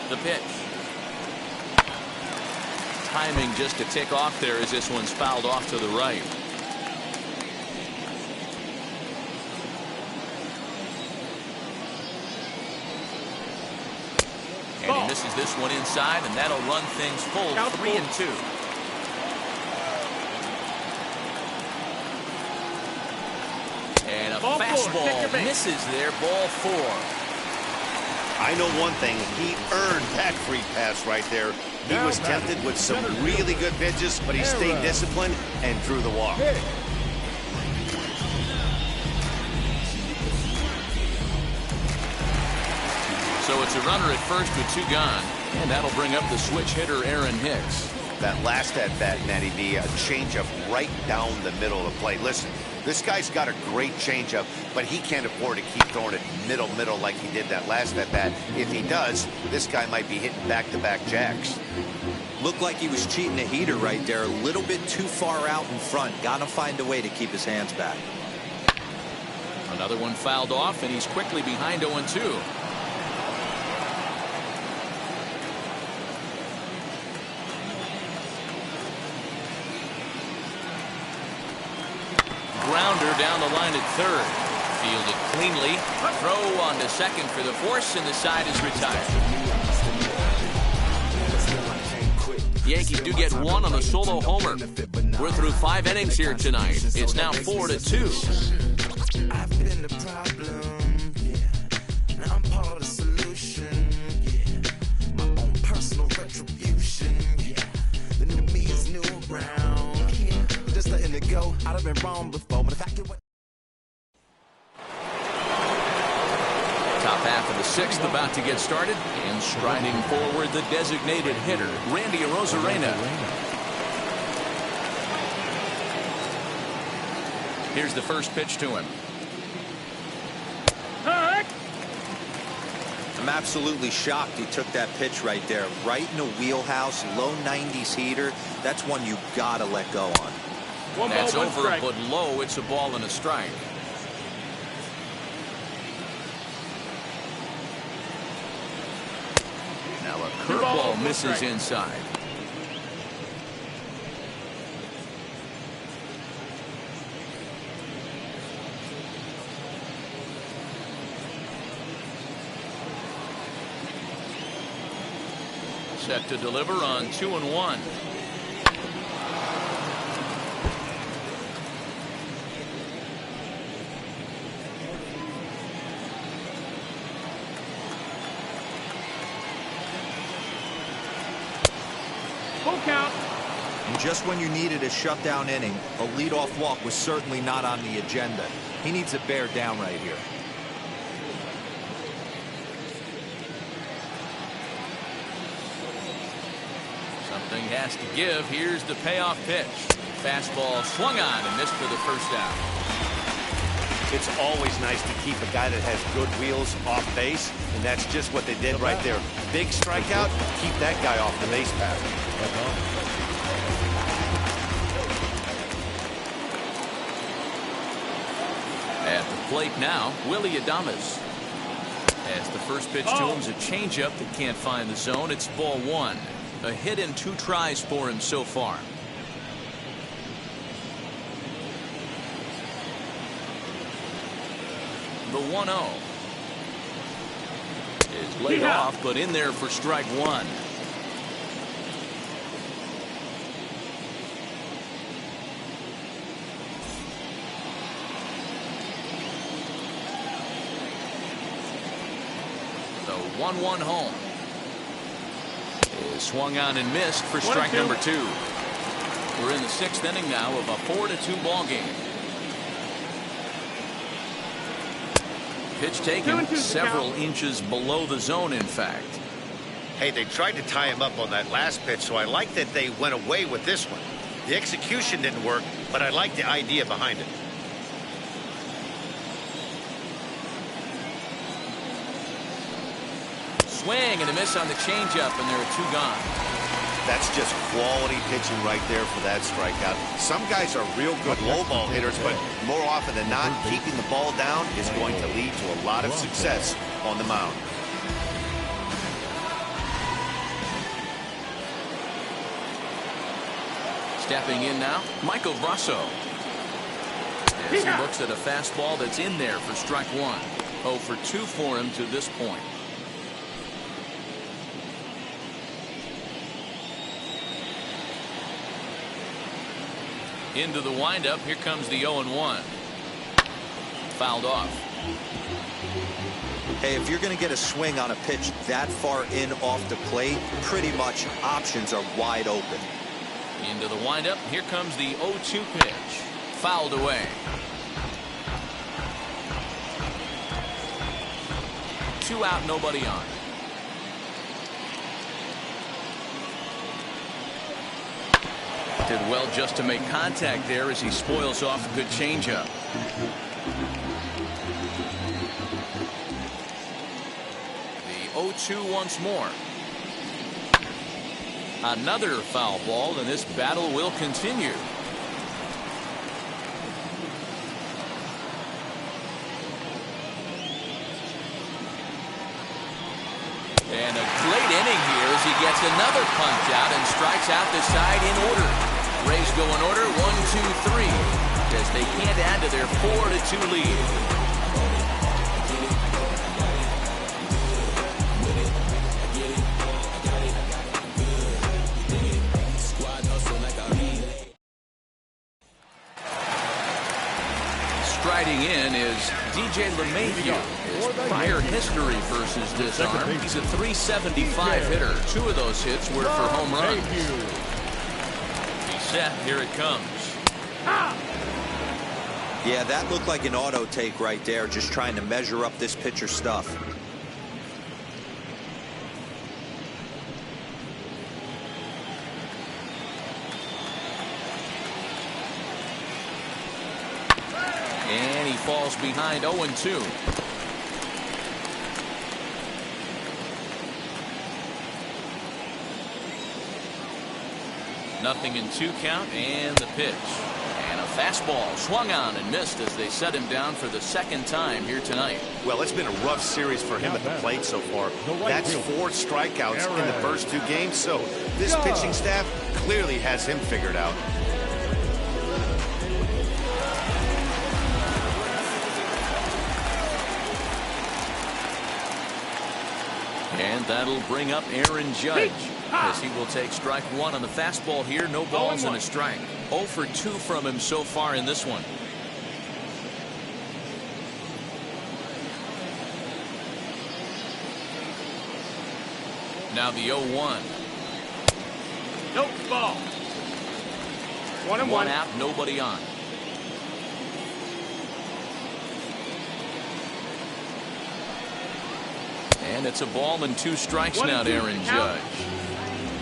The pitch. Timing just to tick off there as this one's fouled off to the right. And he misses this one inside, and that'll run things full. 3 and 2. And a fastball misses there. Ball 4. I know one thing. He earned that free pass right there. He was tempted with some really good pitches, but he stayed disciplined and drew the walk. So it's a runner at first with 2 gone, and that'll bring up the switch hitter Aaron Hicks. That last at-bat, Matty B, a changeup right down the middle of the plate. Listen, this guy's got a great changeup, but he can't afford to keep throwing it middle like he did that last at-bat. If he does, this guy might be hitting back-to-back jacks. Looked like he was cheating a heater right there. A little bit too far out in front. Got to find a way to keep his hands back. Another one fouled off, and he's quickly behind 0-2. Grounder down the line at third. Fielded cleanly. Throw on to second for the force, and the side is retired. Yankees do get 1 on a solo homer. We're through 5 innings here tonight. It's now 4-2. I've been the problem, yeah. Now I'm part of the solution, yeah. My own personal retribution, yeah. been wrong before, but if I get what. Top half of the sixth about to get started, and striding forward the designated hitter, Randy Arozarena. Here's the first pitch to him. I'm absolutely shocked he took that pitch right there. Right in the wheelhouse, low 90s heater. That's one you gotta let go on. That's over, but low. It's a ball and a strike. Now a curveball misses inside. Set to deliver on 2-1. Full count. And just when you needed a shutdown inning, a leadoff walk was certainly not on the agenda. He needs to bear down right here. Something has to give. Here's the payoff pitch. Fastball swung on and missed for the first out. It's always nice to keep a guy that has good wheels off base, and that's just what they did right there. Big strikeout, keep that guy off the base path. At the plate now, Willie Adames. As the first pitch to him's a changeup that can't find the zone. It's ball one. A hit in 2 tries for him so far. The 1-0 is laid off, but in there for strike one. The 1-1 home is swung on and missed for strike number 2. We're in the 6th inning now of a 4-2 ball game. Pitch taken several inches below the zone, in fact. Hey, they tried to tie him up on that last pitch, so I like that they went away with this one. The execution didn't work, but I like the idea behind it. Swing and a miss on the changeup, and there are 2 gone. That's just quality pitching right there for that strikeout. Some guys are real good low ball hitters, but more often than not, keeping the ball down is going to lead to a lot of success on the mound. Stepping in now, Michael Brasso. As he looks at a fastball that's in there for strike 1. 0 for 2 for him to this point. Into the windup. Here comes the 0-1. Fouled off. Hey, if you're going to get a swing on a pitch that far in off the plate, pretty much options are wide open. Into the windup. Here comes the 0-2 pitch. Fouled away. 2 out, nobody on. Did well just to make contact there as he spoils off a good changeup. The 0-2 once more. Another foul ball, and this battle will continue. And a great inning here as he gets another punch out and strikes out the side in order. Rays go in order 1-2-3 as they can't add to their 4-2 lead. Striding in is DJ LeMahieu. His prior history versus this arm, he's a .375 hitter. 2 of those hits were for home runs. He's set. Here it comes. Yeah, that looked like an auto take right there, just trying to measure up this pitcher's stuff. And he falls behind 0-2. Nothing in 2 count, and the pitch. And a fastball swung on and missed as they set him down for the 2nd time here tonight. Well, it's been a rough series for him at the plate so far. That's 4 strikeouts in the first 2 games, so this pitching staff clearly has him figured out. And that'll bring up Aaron Judge, as he will take strike 1 on the fastball here. No balls and a strike. 0 for 2 from him so far in this one. Now the 0-1. Nope, ball. 1-1. 1 out, nobody on. And it's a ball and 2 strikes now to Aaron Judge.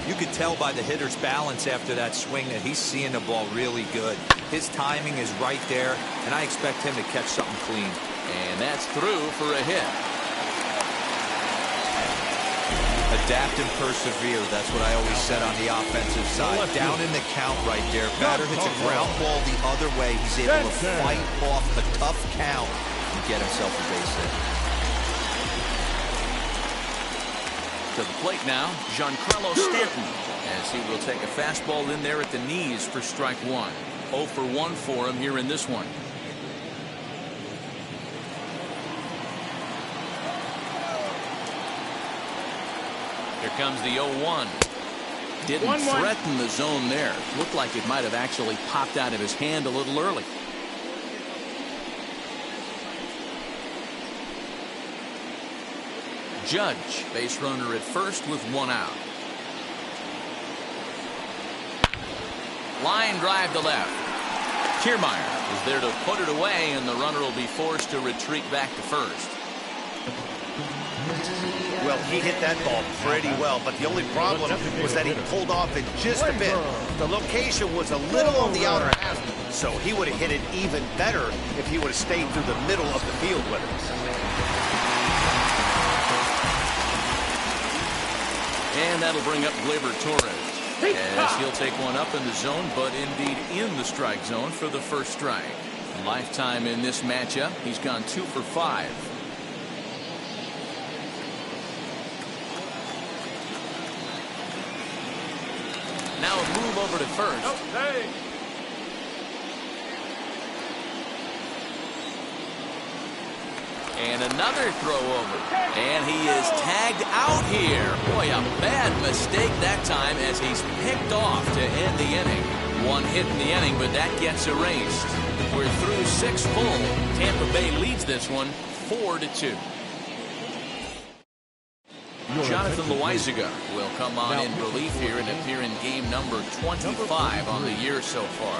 You could tell by the hitter's balance after that swing that he's seeing the ball really good. His timing is right there, and I expect him to catch something clean. And that's through for a hit. Adapt and persevere. That's what I always said on the offensive side. Down in the count right there. Batter hits a ground ball the other way. He's able to fight off a tough count and get himself a base hit. To the plate now, Giancarlo Stanton, as he will take a fastball in there at the knees for strike 1. 0 for 1 for him here in this one. Here comes the 0-1. Didn't threaten the zone there. Looked like it might have actually popped out of his hand a little early. Judge, base runner at first with 1 out. Line drive to left. Kiermaier is there to put it away, and the runner will be forced to retreat back to first. Well, he hit that ball pretty well, but the only problem was that he pulled off it just a bit. The location was a little on the outer half, so he would have hit it even better if he would have stayed through the middle of the field with it. And that'll bring up Gleyber Torres, as he'll take one up in the zone, but indeed in the strike zone for the first strike. Lifetime in this matchup, he's gone 2 for 5. Now a move over to first. Okay. And another throw over. And he is tagged out here. Boy, a bad mistake that time as he's picked off to end the inning. 1 hit in the inning, but that gets erased. We're through 6 full. Tampa Bay leads this one 4-2. Jonathan Loaizaga will come on in relief here and appear in game number 25 on the year so far.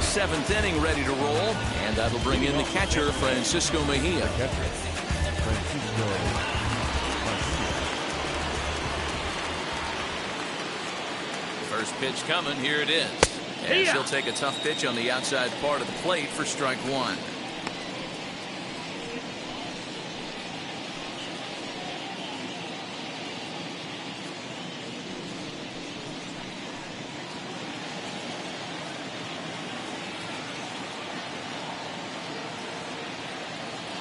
7th inning ready to roll, and that'll bring in the catcher, Francisco Mejia. First pitch coming, here it is. And she'll take a tough pitch on the outside part of the plate for strike 1.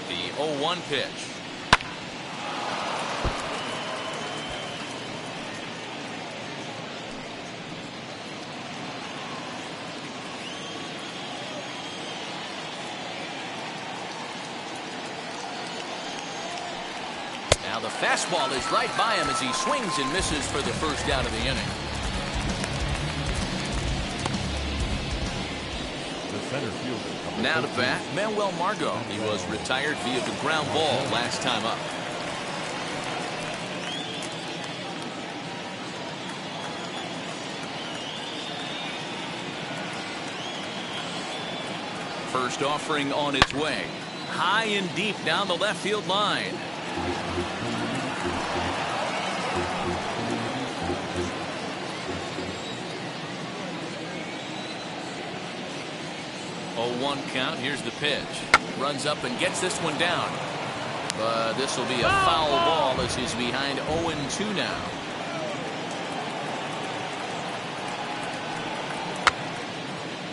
The 0-1 pitch. Now the fastball is right by him as he swings and misses for the first out of the inning. The center fielder. Now to bat, Manuel Margot. He was retired via the ground ball last time up. First offering on its way. High and deep down the left field line. Oh, 1 count. Here's the pitch. Runs up and gets this one down. But this will be a foul ball as he's behind 0-2 now.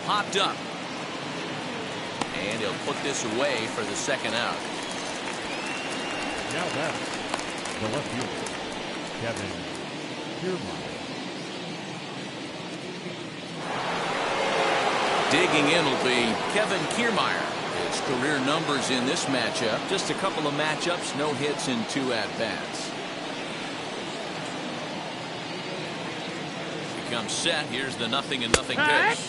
Popped up. And he'll put this away for the second out. Now that's the left fielder, Kevin Kiermaier. Digging in will be Kevin Kiermaier. His career numbers in this matchup, just a couple of matchups, no hits in 2 at-bats. Becomes set. Here's the 0-0 pitch.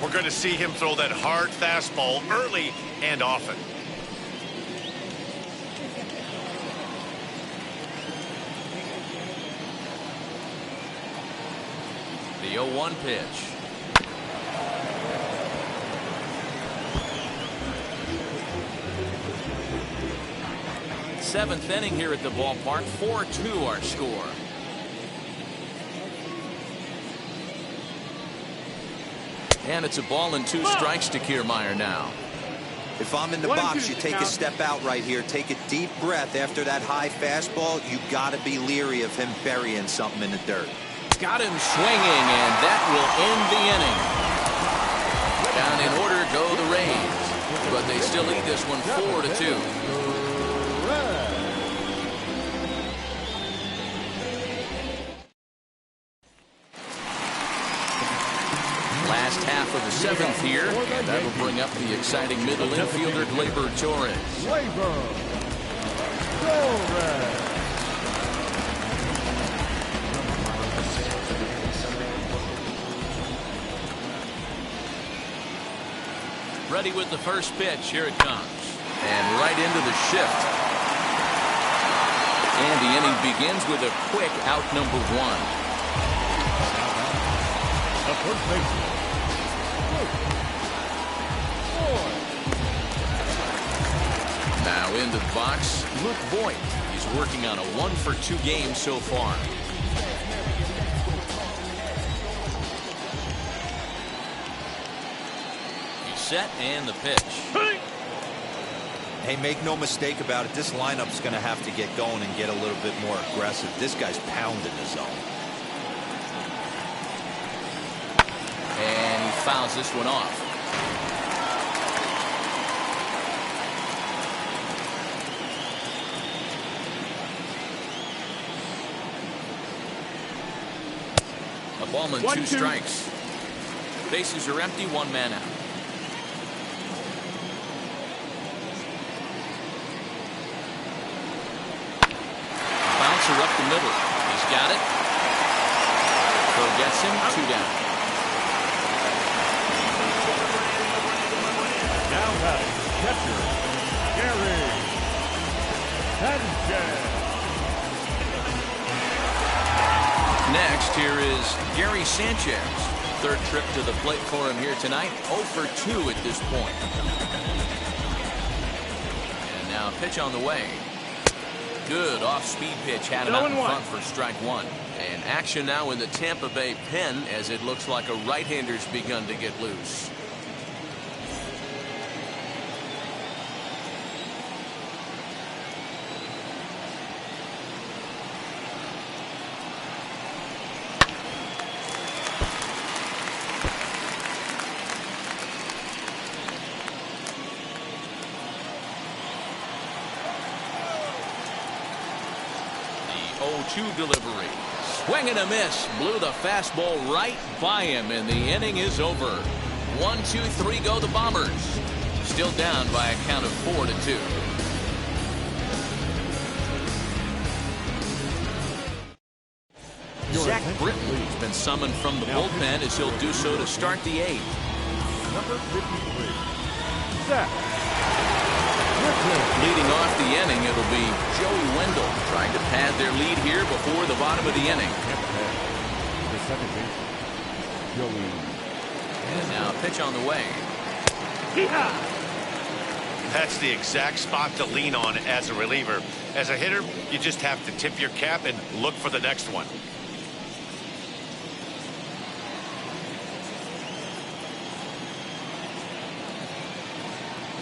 We're going to see him throw that hard fastball early and often. The 0-1 pitch. Seventh inning here at the ballpark. 4-2 our score. And it's a ball and 2 strikes to Kiermaier now. If I'm in the box, you take a step out right here. Take a deep breath after that high fastball. You got to be leery of him burying something in the dirt. Got him swinging, and that will end the inning. Down in order go the Rays, but they still lead this one 4-2. Last half of the 7th here, and that'll bring up the exciting middle infielder Gleyber Torres. Ready with the first pitch. Here it comes. And right into the shift. And the inning begins with a quick out number 1. The first baseman, now into the box, Luke Voigt. He's working on a 1-for-2 game so far. He's set and the pitch. Hey, make no mistake about it. This lineup's going to have to get going and get a little bit more aggressive. This guy's pounding the zone. And he fouls this one off. A ball and 2 strikes. Bases are empty, 1 man out. Bouncer up the middle. He's got it. Phil gets him, 2 down. now batting, catcher, Gary Sanchez. Next, here is Gary Sanchez. 3rd trip to the plate for him here tonight. 0-for-2 at this point. And now a pitch on the way. Good off-speed pitch. Had him out in front for strike 1. And action now in the Tampa Bay pen as it looks like a right-hander's begun to get loose. The 0-2 delivery. Swing and a miss. Blew the fastball right by him, and the inning is over. 1, 2, 3 go the Bombers. Still down by a count of 4-2. Zach Britton has been summoned from the bullpen as he'll do so to start the 8th. Number 53, Zach. Leading off the inning, it'll be Joey Wendell trying to pad their lead here before the bottom of the inning. The second baseman, Joey. And now a pitch on the way. Yeehaw! That's the exact spot to lean on as a reliever. As a hitter, you just have to tip your cap and look for the next one.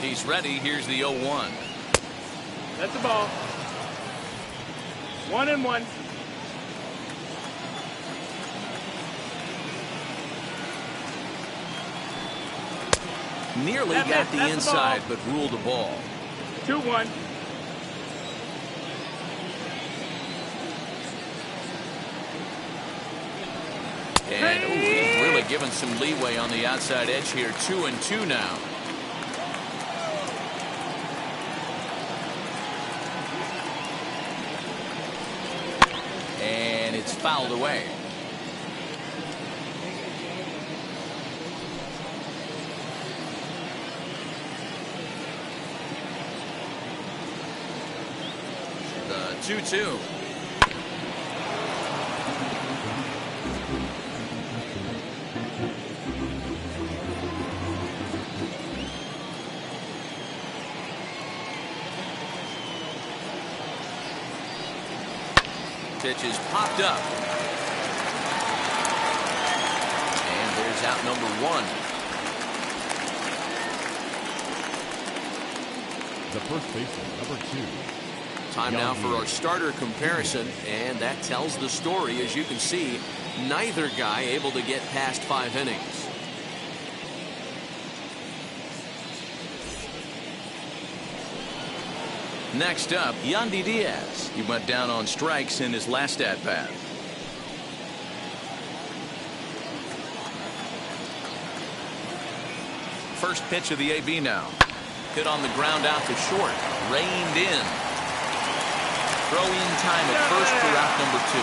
He's ready. Here's the 0-1. That's the ball. 1-1. Nearly got the inside, but ruled a ball. 2-1. And he's really given some leeway on the outside edge here. 2-2 now. And it's fouled away. The 2-2. Pitch is popped up. And there's out number 1. The first baseman, number 2. Time now for our starter comparison, and that tells the story. As you can see, neither guy able to get past 5 innings. Next up, Yandy Diaz. He went down on strikes in his last at-bat. First pitch of the AB now. Hit on the ground out to short. Reined in. Throw in time at first for out number 2.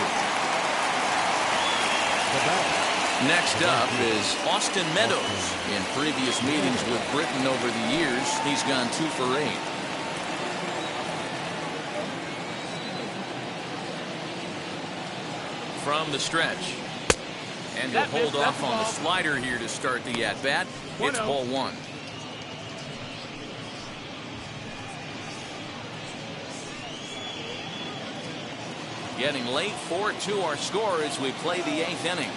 Next up is Austin Meadows. In previous meetings with Britton over the years, he's gone 2 for 8. From the stretch. And he'll hold off on the slider here to start the at-bat. It's ball 1. Getting late, 4-2 our score as we play the 8th inning.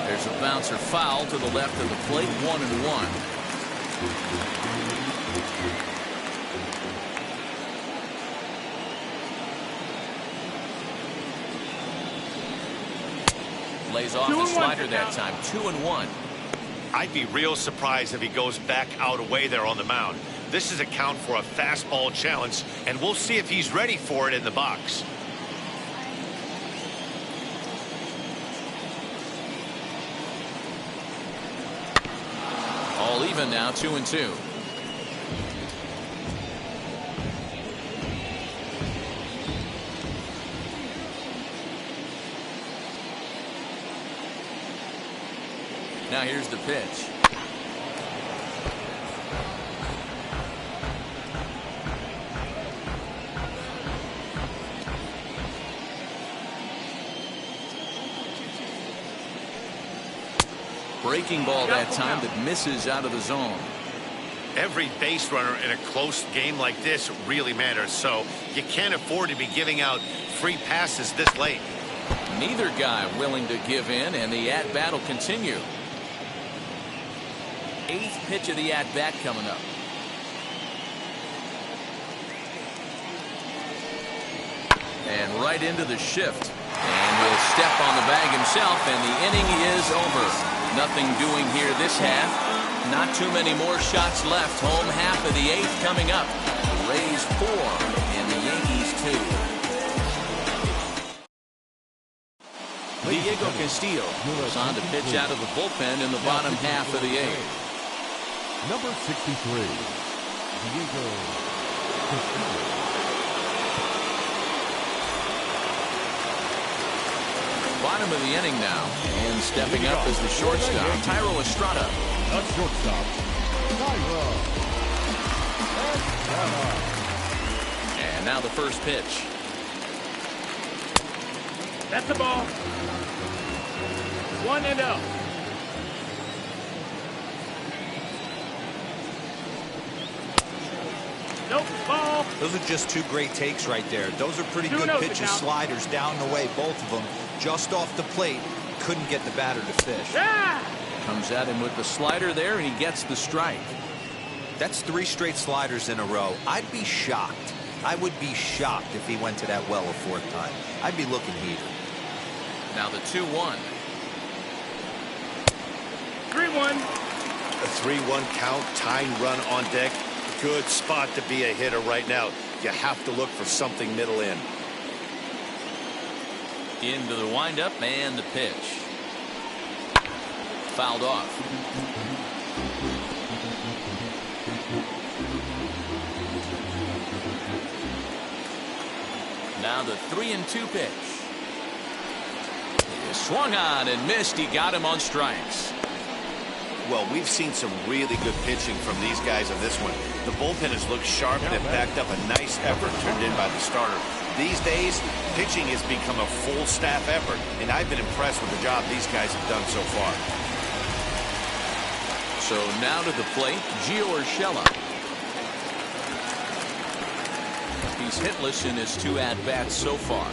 There's a bouncer foul to the left of the plate, 1-1. Lays off the slider that time, 2-1. I'd be real surprised if he goes back out away there on the mound. This is a count for a fastball challenge, and we'll see if he's ready for it in the box. All even now, 2-2. Now here's the pitch. Breaking ball that time that misses out of the zone. Every base runner in a close game like this really matters, so you can't afford to be giving out free passes this late. Neither guy willing to give in, and the at-bat will continue. 8th pitch of the at-bat coming up. And right into the shift. And he'll step on the bag himself, and the inning is over. Nothing doing here this half. Not too many more shots left. Home half of the 8th coming up. The Rays 4 and the Yankees 2. Diego Castillo goes on to pitch out of the bullpen in the bottom half of the 8th. Number 63, Diego Castillo. Bottom of the inning now, and stepping up as the shortstop, Thairo Estrada. The shortstop, Thairo Estrada. And now the first pitch. That's the ball. 1-0. Nope, ball. Those are just two great takes right there. Those are pretty good 2-0 pitches, now. sliders down the way, both of them. Just off the plate, couldn't get the batter to fish. Yeah. Comes at him with the slider there, and he gets the strike. That's 3 straight sliders in a row. I'd be shocked. I would be shocked if he went to that well a 4th time. I'd be looking heated. Now the 2-1. 3-1. A 3-1 count, tying run on deck. Good spot to be a hitter right now. You have to look for something middle in. Into the windup and the pitch. Fouled off. Now the 3-2 pitch. He swung on and missed. He got him on strikes. Well, we've seen some really good pitching from these guys on this one. The bullpen has looked sharp and it backed up a nice effort turned in by the starter. These days, pitching has become a full staff effort, and I've been impressed with the job these guys have done so far. So now to the plate, Gio Urshela. He's hitless in his 2 at-bats so far.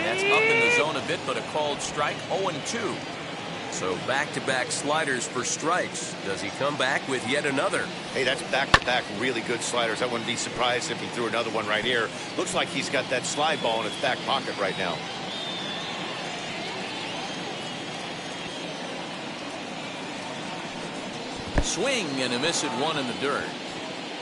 That's up in the zone a bit, but a called strike. 0-2. So back-to-back sliders for strikes. Does he come back with yet another? Hey, that's back-to-back really good sliders. I wouldn't be surprised if he threw another one right here. Looks like he's got that slide ball in his back pocket right now. Swing and a miss at 1 in the dirt.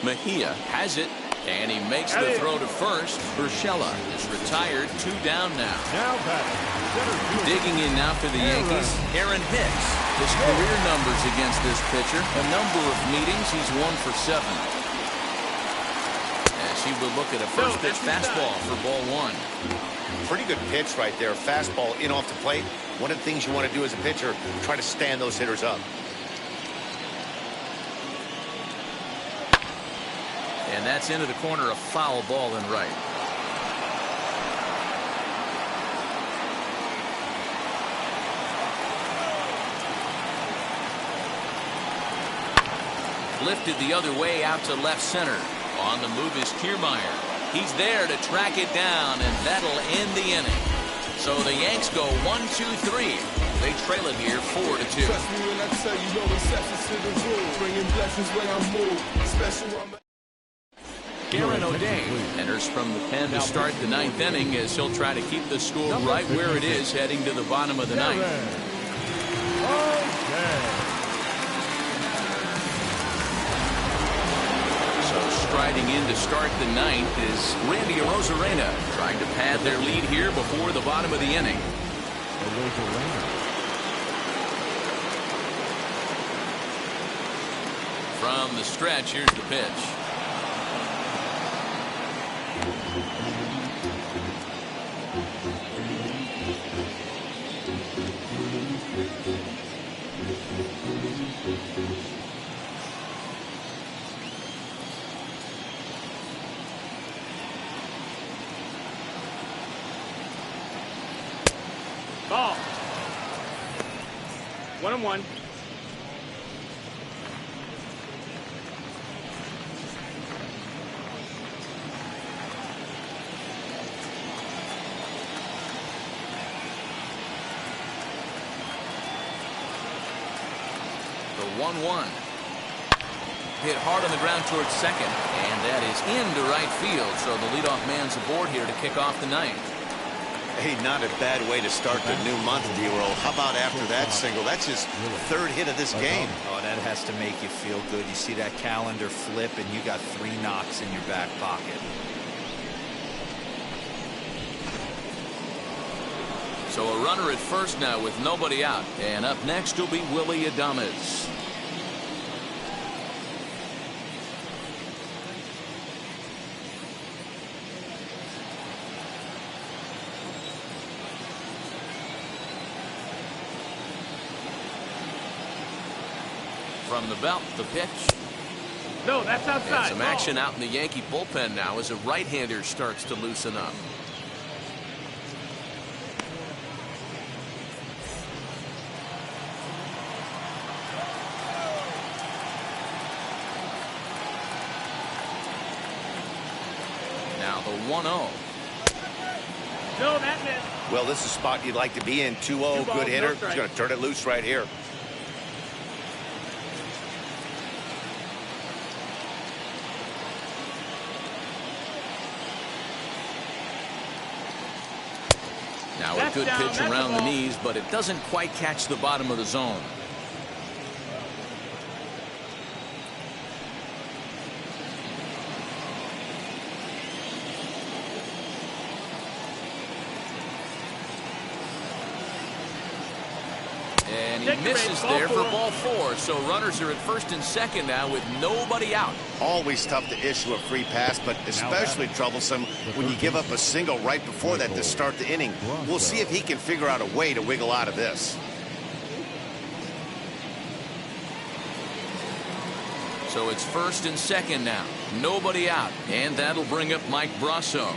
Mejia has it, and he makes the throw to first. Urshela is retired, 2 down now. Now batting, center fielder. Digging in now for the Yankees, Aaron Hicks. His career numbers against this pitcher, a number of meetings, he's 1 for 7. As he will look at a first pitch fastball for ball 1. Pretty good pitch right there. Fastball in off the plate. One of the things you want to do as a pitcher, try to stand those hitters up. And that's into the corner, a foul ball in right. Lifted the other way out to left center. On the move is Kiermaier. He's there to track it down, and that'll end the inning. So the Yanks go 1-2-3. They trail it here 4-2. Trust me when I tell you, no exceptions to the rule. Bringing blessings when I move. Special on my Aaron O'Day enters from the pen to start the 9th inning as he'll try to keep the score right where it is heading to the bottom of the 9th. So striding in to start the 9th is Randy Arozarena, trying to pad their lead here before the bottom of the inning. From the stretch, here's the pitch. Ball. 1-1. The 1-1. Hit hard on the ground towards second, and that is into right field. So the leadoff man's aboard here to kick off the 9th. Hey, not a bad way to start the new month, D-Roll. How about after that single? That's his 3rd hit of this game. Oh, that has to make you feel good. You see that calendar flip, and you got 3 knocks in your back pocket. So a runner at first now with nobody out. And up next will be Willy Adames. From the belt, the pitch. No, that's outside. And some action out in the Yankee bullpen now as a right-hander starts to loosen up. Now the 1-0. No, that missed. Well, this is a spot you'd like to be in. 2-0, good hitter. He's going to turn it loose right here. Now a good pitch around the knees, but it doesn't quite catch the bottom of the zone. And he misses there for ball 4. So runners are at first and second now with nobody out. Always tough to issue a free pass, but especially troublesome when you give up a single right before that to start the inning. We'll see if he can figure out a way to wiggle out of this. So it's first and second now. Nobody out. And that'll bring up Mike Brasso.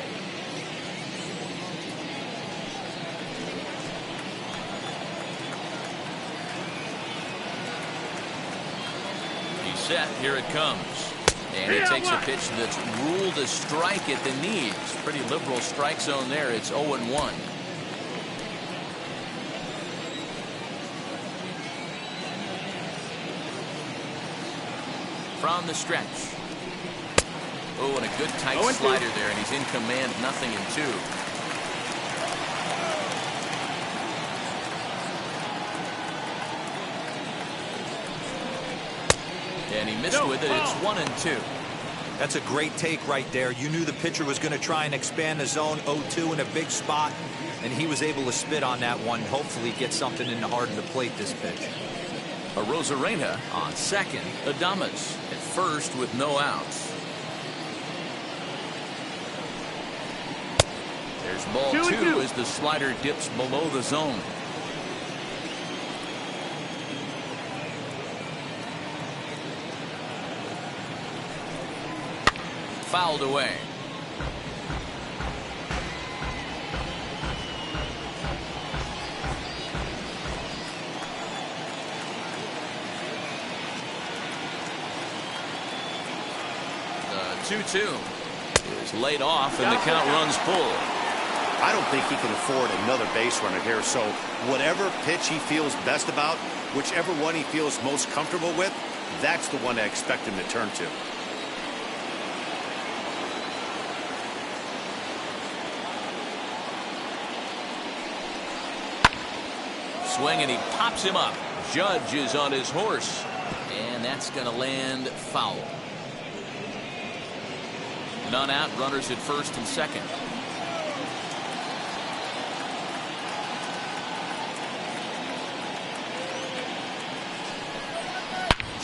Set, here it comes. And he takes a pitch that's ruled a strike at the knees. Pretty liberal strike zone there. It's 0-1. From the stretch. Oh, and a good tight slider there, and he's in command, 0-2. And he missed with it. It's 1-2. That's a great take right there. You knew the pitcher was going to try and expand the zone. 0-2 in a big spot, and he was able to spit on that one. Hopefully get something in the heart of the plate this pitch. Arozarena on second. Adames at first with no outs. There's ball 2 as the slider dips below the zone. Fouled away. The 2-2 is laid off and the count runs full. I don't think he can afford another base runner here, so whatever pitch he feels best about, whichever one he feels most comfortable with, that's the one I expect him to turn to. Swing, and he pops him up. Judge is on his horse, and that's going to land foul. None out, runners at first and second.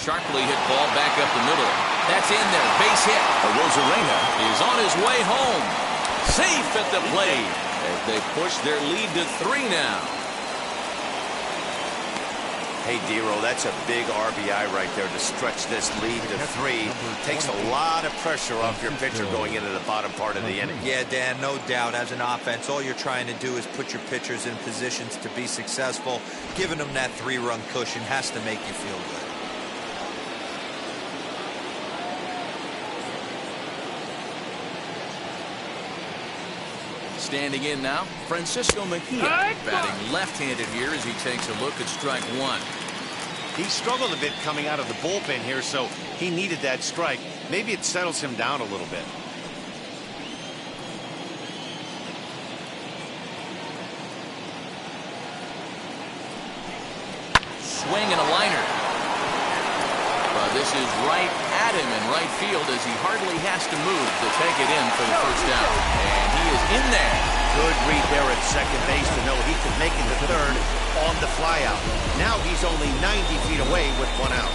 Sharply hit ball back up the middle. That's in there, base hit. Arozarena is on his way home. Safe at the plate as they push their lead to 3 now. Hey, D-Roll, that's a big RBI right there to stretch this lead to 3. Takes a lot of pressure off your pitcher going into the bottom part of the inning. Yeah, Dan, no doubt. As an offense, all you're trying to do is put your pitchers in positions to be successful. Giving them that 3-run cushion has to make you feel good. Standing in now, Francisco Mejia, batting left-handed here as he takes a look at strike 1. He struggled a bit coming out of the bullpen here, so he needed that strike. Maybe it settles him down a little bit. Swing and a liner. This is right at him in right field as he hardly has to move to take it in for the first out. And he is in there. Good read there at second base to know he could make it to third on the flyout. Now he's only 90 feet away with 1 out.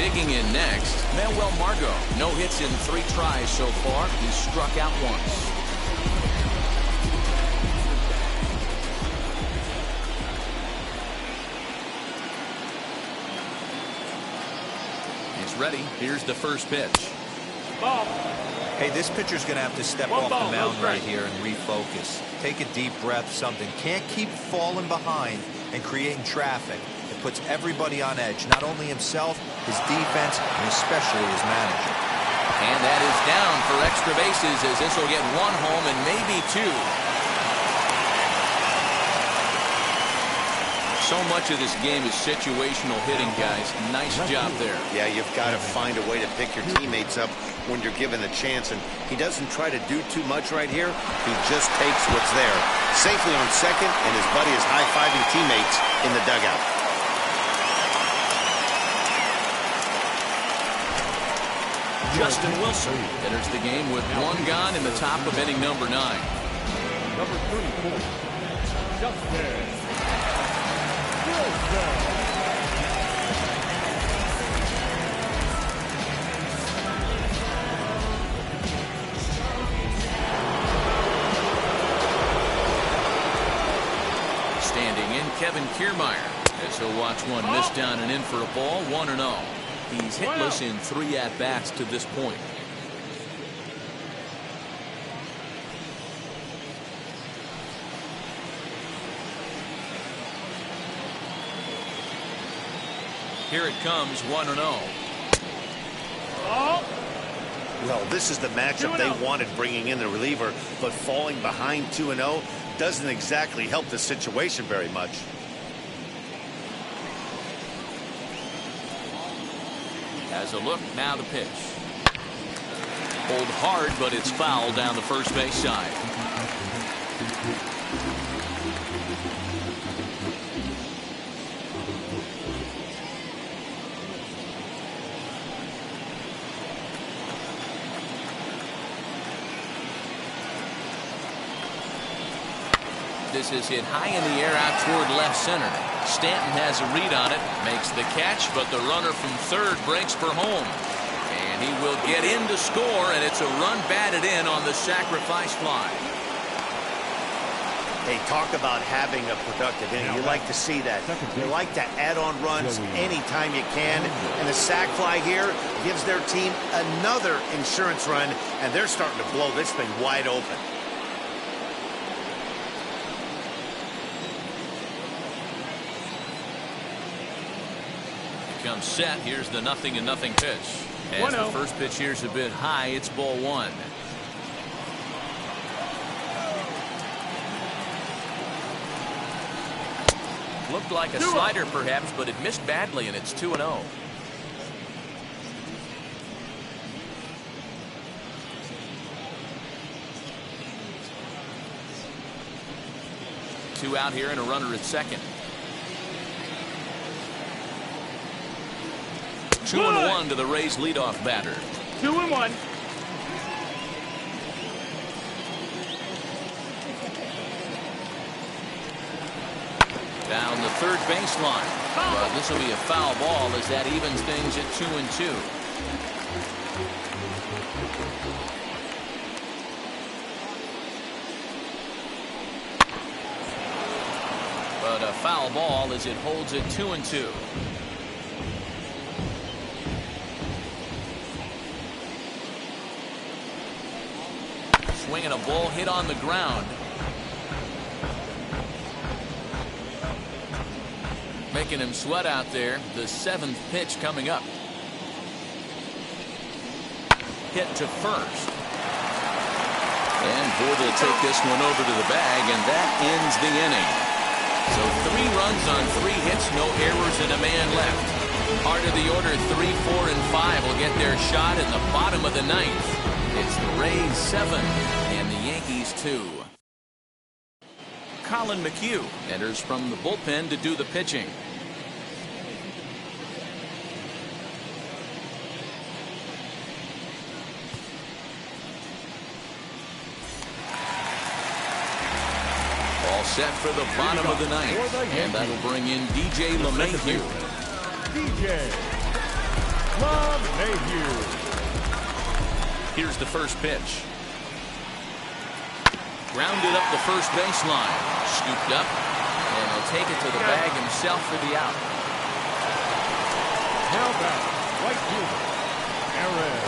Digging in next, Manuel Margot. No hits in 3 tries so far. He's struck out once. ready. Here's the first pitch. Ball. Hey, this pitcher's going to have to step off the mound right here and refocus. Take a deep breath, something. Can't keep falling behind and creating traffic. It puts everybody on edge, not only himself, his defense, and especially his manager. And that is down for extra bases, as this will get one home and maybe two. So much of this game is situational hitting, guys. Nice job there. Yeah, you've got to find a way to pick your teammates up when you're given the chance, and he doesn't try to do too much right here. He just takes what's there. Safely on second, and his buddy is high-fiving teammates in the dugout. Justin Wilson enters the game with one gone in the top of inning number 9. Number 34, Justin Wilson. Standing in, Kevin Kiermaier, as he'll watch one miss down and in for a ball, 1-0. He's hitless in 3 at-bats to this point. Here it comes, 1-0. Well, this is the matchup they wanted, bringing in the reliever, but falling behind 2-0 doesn't exactly help the situation very much. As a look, now the pitch. Hold hard, but it's foul down the first base side. This is hit high in the air out toward left center. Stanton has a read on it, makes the catch, but the runner from third breaks for home. And he will get in to score, and it's a run batted in on the sacrifice fly. Hey, talk about having a productive inning. You like to see that. You like to add on runs anytime you can. And the sac fly here gives their team another insurance run, and they're starting to blow this thing wide open. Comes set. Here's the 0-0 pitch. As the first pitch here's a bit high, it's ball 1. Looked like a slider perhaps, but it missed badly, and it's 2-0. Two out here and a runner at second. 2-1 to the Rays leadoff batter. 2-1. Down the third baseline. But this will be a foul ball as that evens things at 2-2. But a foul ball as it holds at 2-2. Swinging a ball hit on the ground. Making him sweat out there. The 7th pitch coming up. Hit to first. And Ford will take this one over to the bag, and that ends the inning. So 3 runs on 3 hits, no errors, and a man left. Part of the order 3, 4, and 5 will get their shot in the bottom of the 9th. It's the Rays 7 and the Yankees 2. Colin McHugh enters from the bullpen to do the pitching. All set for the bottom of the 9th, and that'll bring in DJ LeMahieu. DJ LeMahieu. Here's the first pitch. Grounded up the first baseline. Scooped up. And he'll take it to the bag himself for the out. Now back Right fielder, Aaron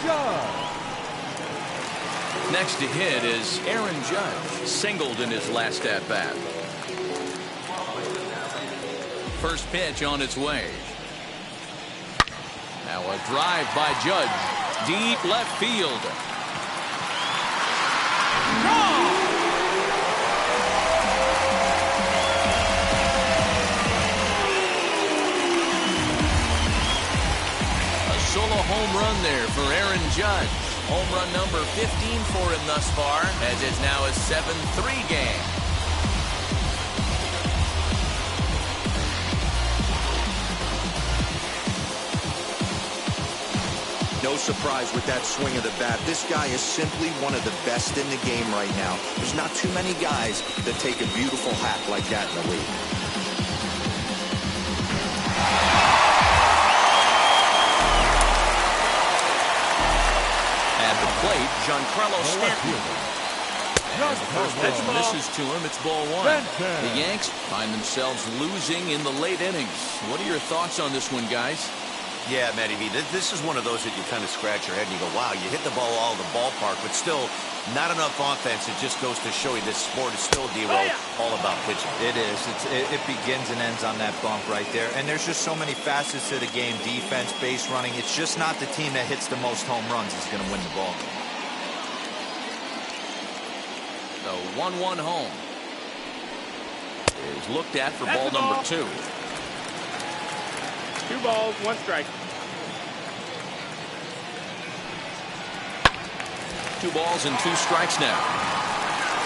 Judge. Next to hit is Aaron Judge, singled in his last at-bat. First pitch on its way. Now a drive by Judge. Deep left field. Gone! A solo home run there for Aaron Judge. Home run number 15 for him thus far, as it's now a 7-3 game. No surprise with that swing of the bat. This guy is simply one of the best in the game right now. There's not too many guys that take a beautiful hack like that in the league. At the plate, Giancarlo Stanton. As the first pitch misses to him, it's ball one. The Yanks find themselves losing in the late innings. What are your thoughts on this one, guys? Yeah, Matty V, this is one of those that you kind of scratch your head and you go, wow, you hit the ball all over the ballpark, but still not enough offense. It just goes to show you this sport is still, D-Roll, all about pitching. It is. It begins and ends on that bump right there. And there's just so many facets to the game. Defense, base running. It's just not the team that hits the most home runs is going to win the ball game. The 1-1 home is looked at for ball number 2. 2 balls, 1 strike. 2 balls and 2 strikes now.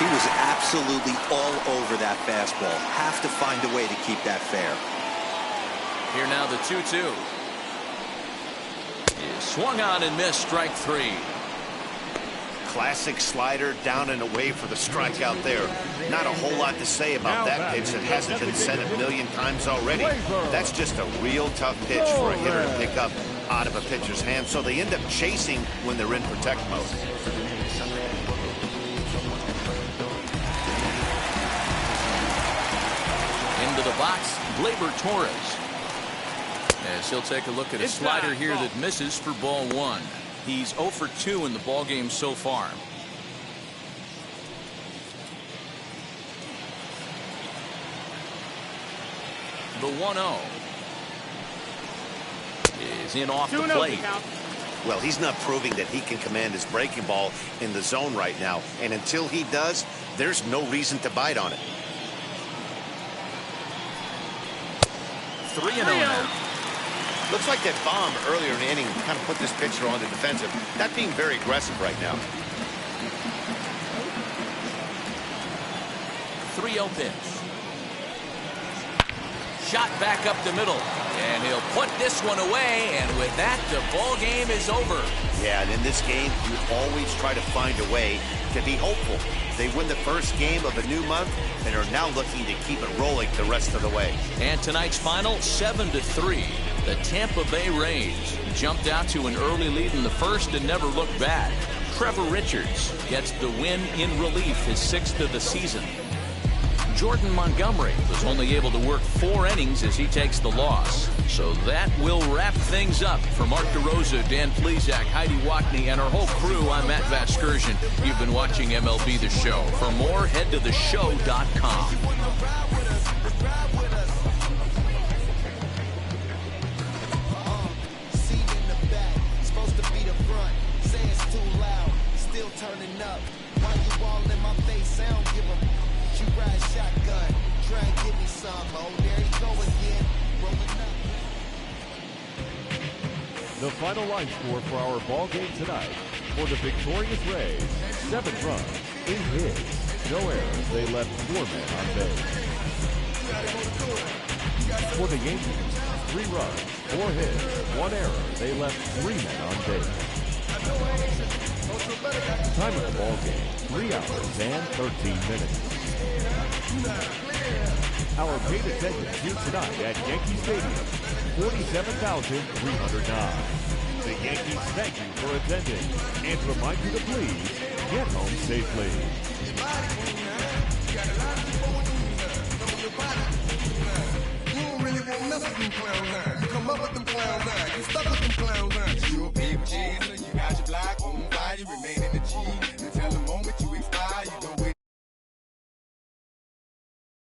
He was absolutely all over that fastball. Have to find a way to keep that fair. Here now the 2-2. Is swung on and missed, strike 3. Classic slider down and away for the strikeout there. Not a whole lot to say about that pitch that hasn't been said a million times already. That's just a real tough pitch for a hitter to pick up out of a pitcher's hand, so they end up chasing when they're in protect mode. Into the box, Gleyber Torres. As he'll take a look at a slider here that misses for ball 1. He's 0 for 2 in the ball game so far. The 1-0 is in off the plate. Well, he's not proving that he can command his breaking ball in the zone right now, and until he does, there's no reason to bite on it. 3-0 now. Looks like that bomb earlier in the inning kind of put this pitcher on the defensive. Not being very aggressive right now. 3-0 pitch. Shot back up the middle. And he'll put this one away. And with that, the ball game is over. Yeah, and in this game, you always try to find a way to be hopeful. They win the first game of a new month and are now looking to keep it rolling the rest of the way. And tonight's final, 7-3. The Tampa Bay Rays jumped out to an early lead in the first and never looked back. Trevor Richards gets the win in relief, his 6th of the season. Jordan Montgomery was only able to work 4 innings as he takes the loss. So that will wrap things up. For Mark DeRosa, Dan Plesac, Heidi Watney, and our whole crew, I'm Matt Vasgersian. You've been watching MLB The Show. For more, head to theshow.com. Turning up, why you all in my face? I don't give a. You ride shotgun, try and give me some. Oh, there you go again, rolling up. The final line score for our ball game tonight: for the victorious Rays, 7 runs, 8 hits, no errors. They left 4 men on base. For the Yankees, 3 runs, 4 hits, 1 error. They left 3 men on base. Time of the ball game, 3 hours and 13 minutes. Our paid attendance here tonight at Yankee Stadium, 47,309. The Yankees thank you for attending and remind you to please get home safely. You don't really want nothing from clown now. You come up with them clown remain in the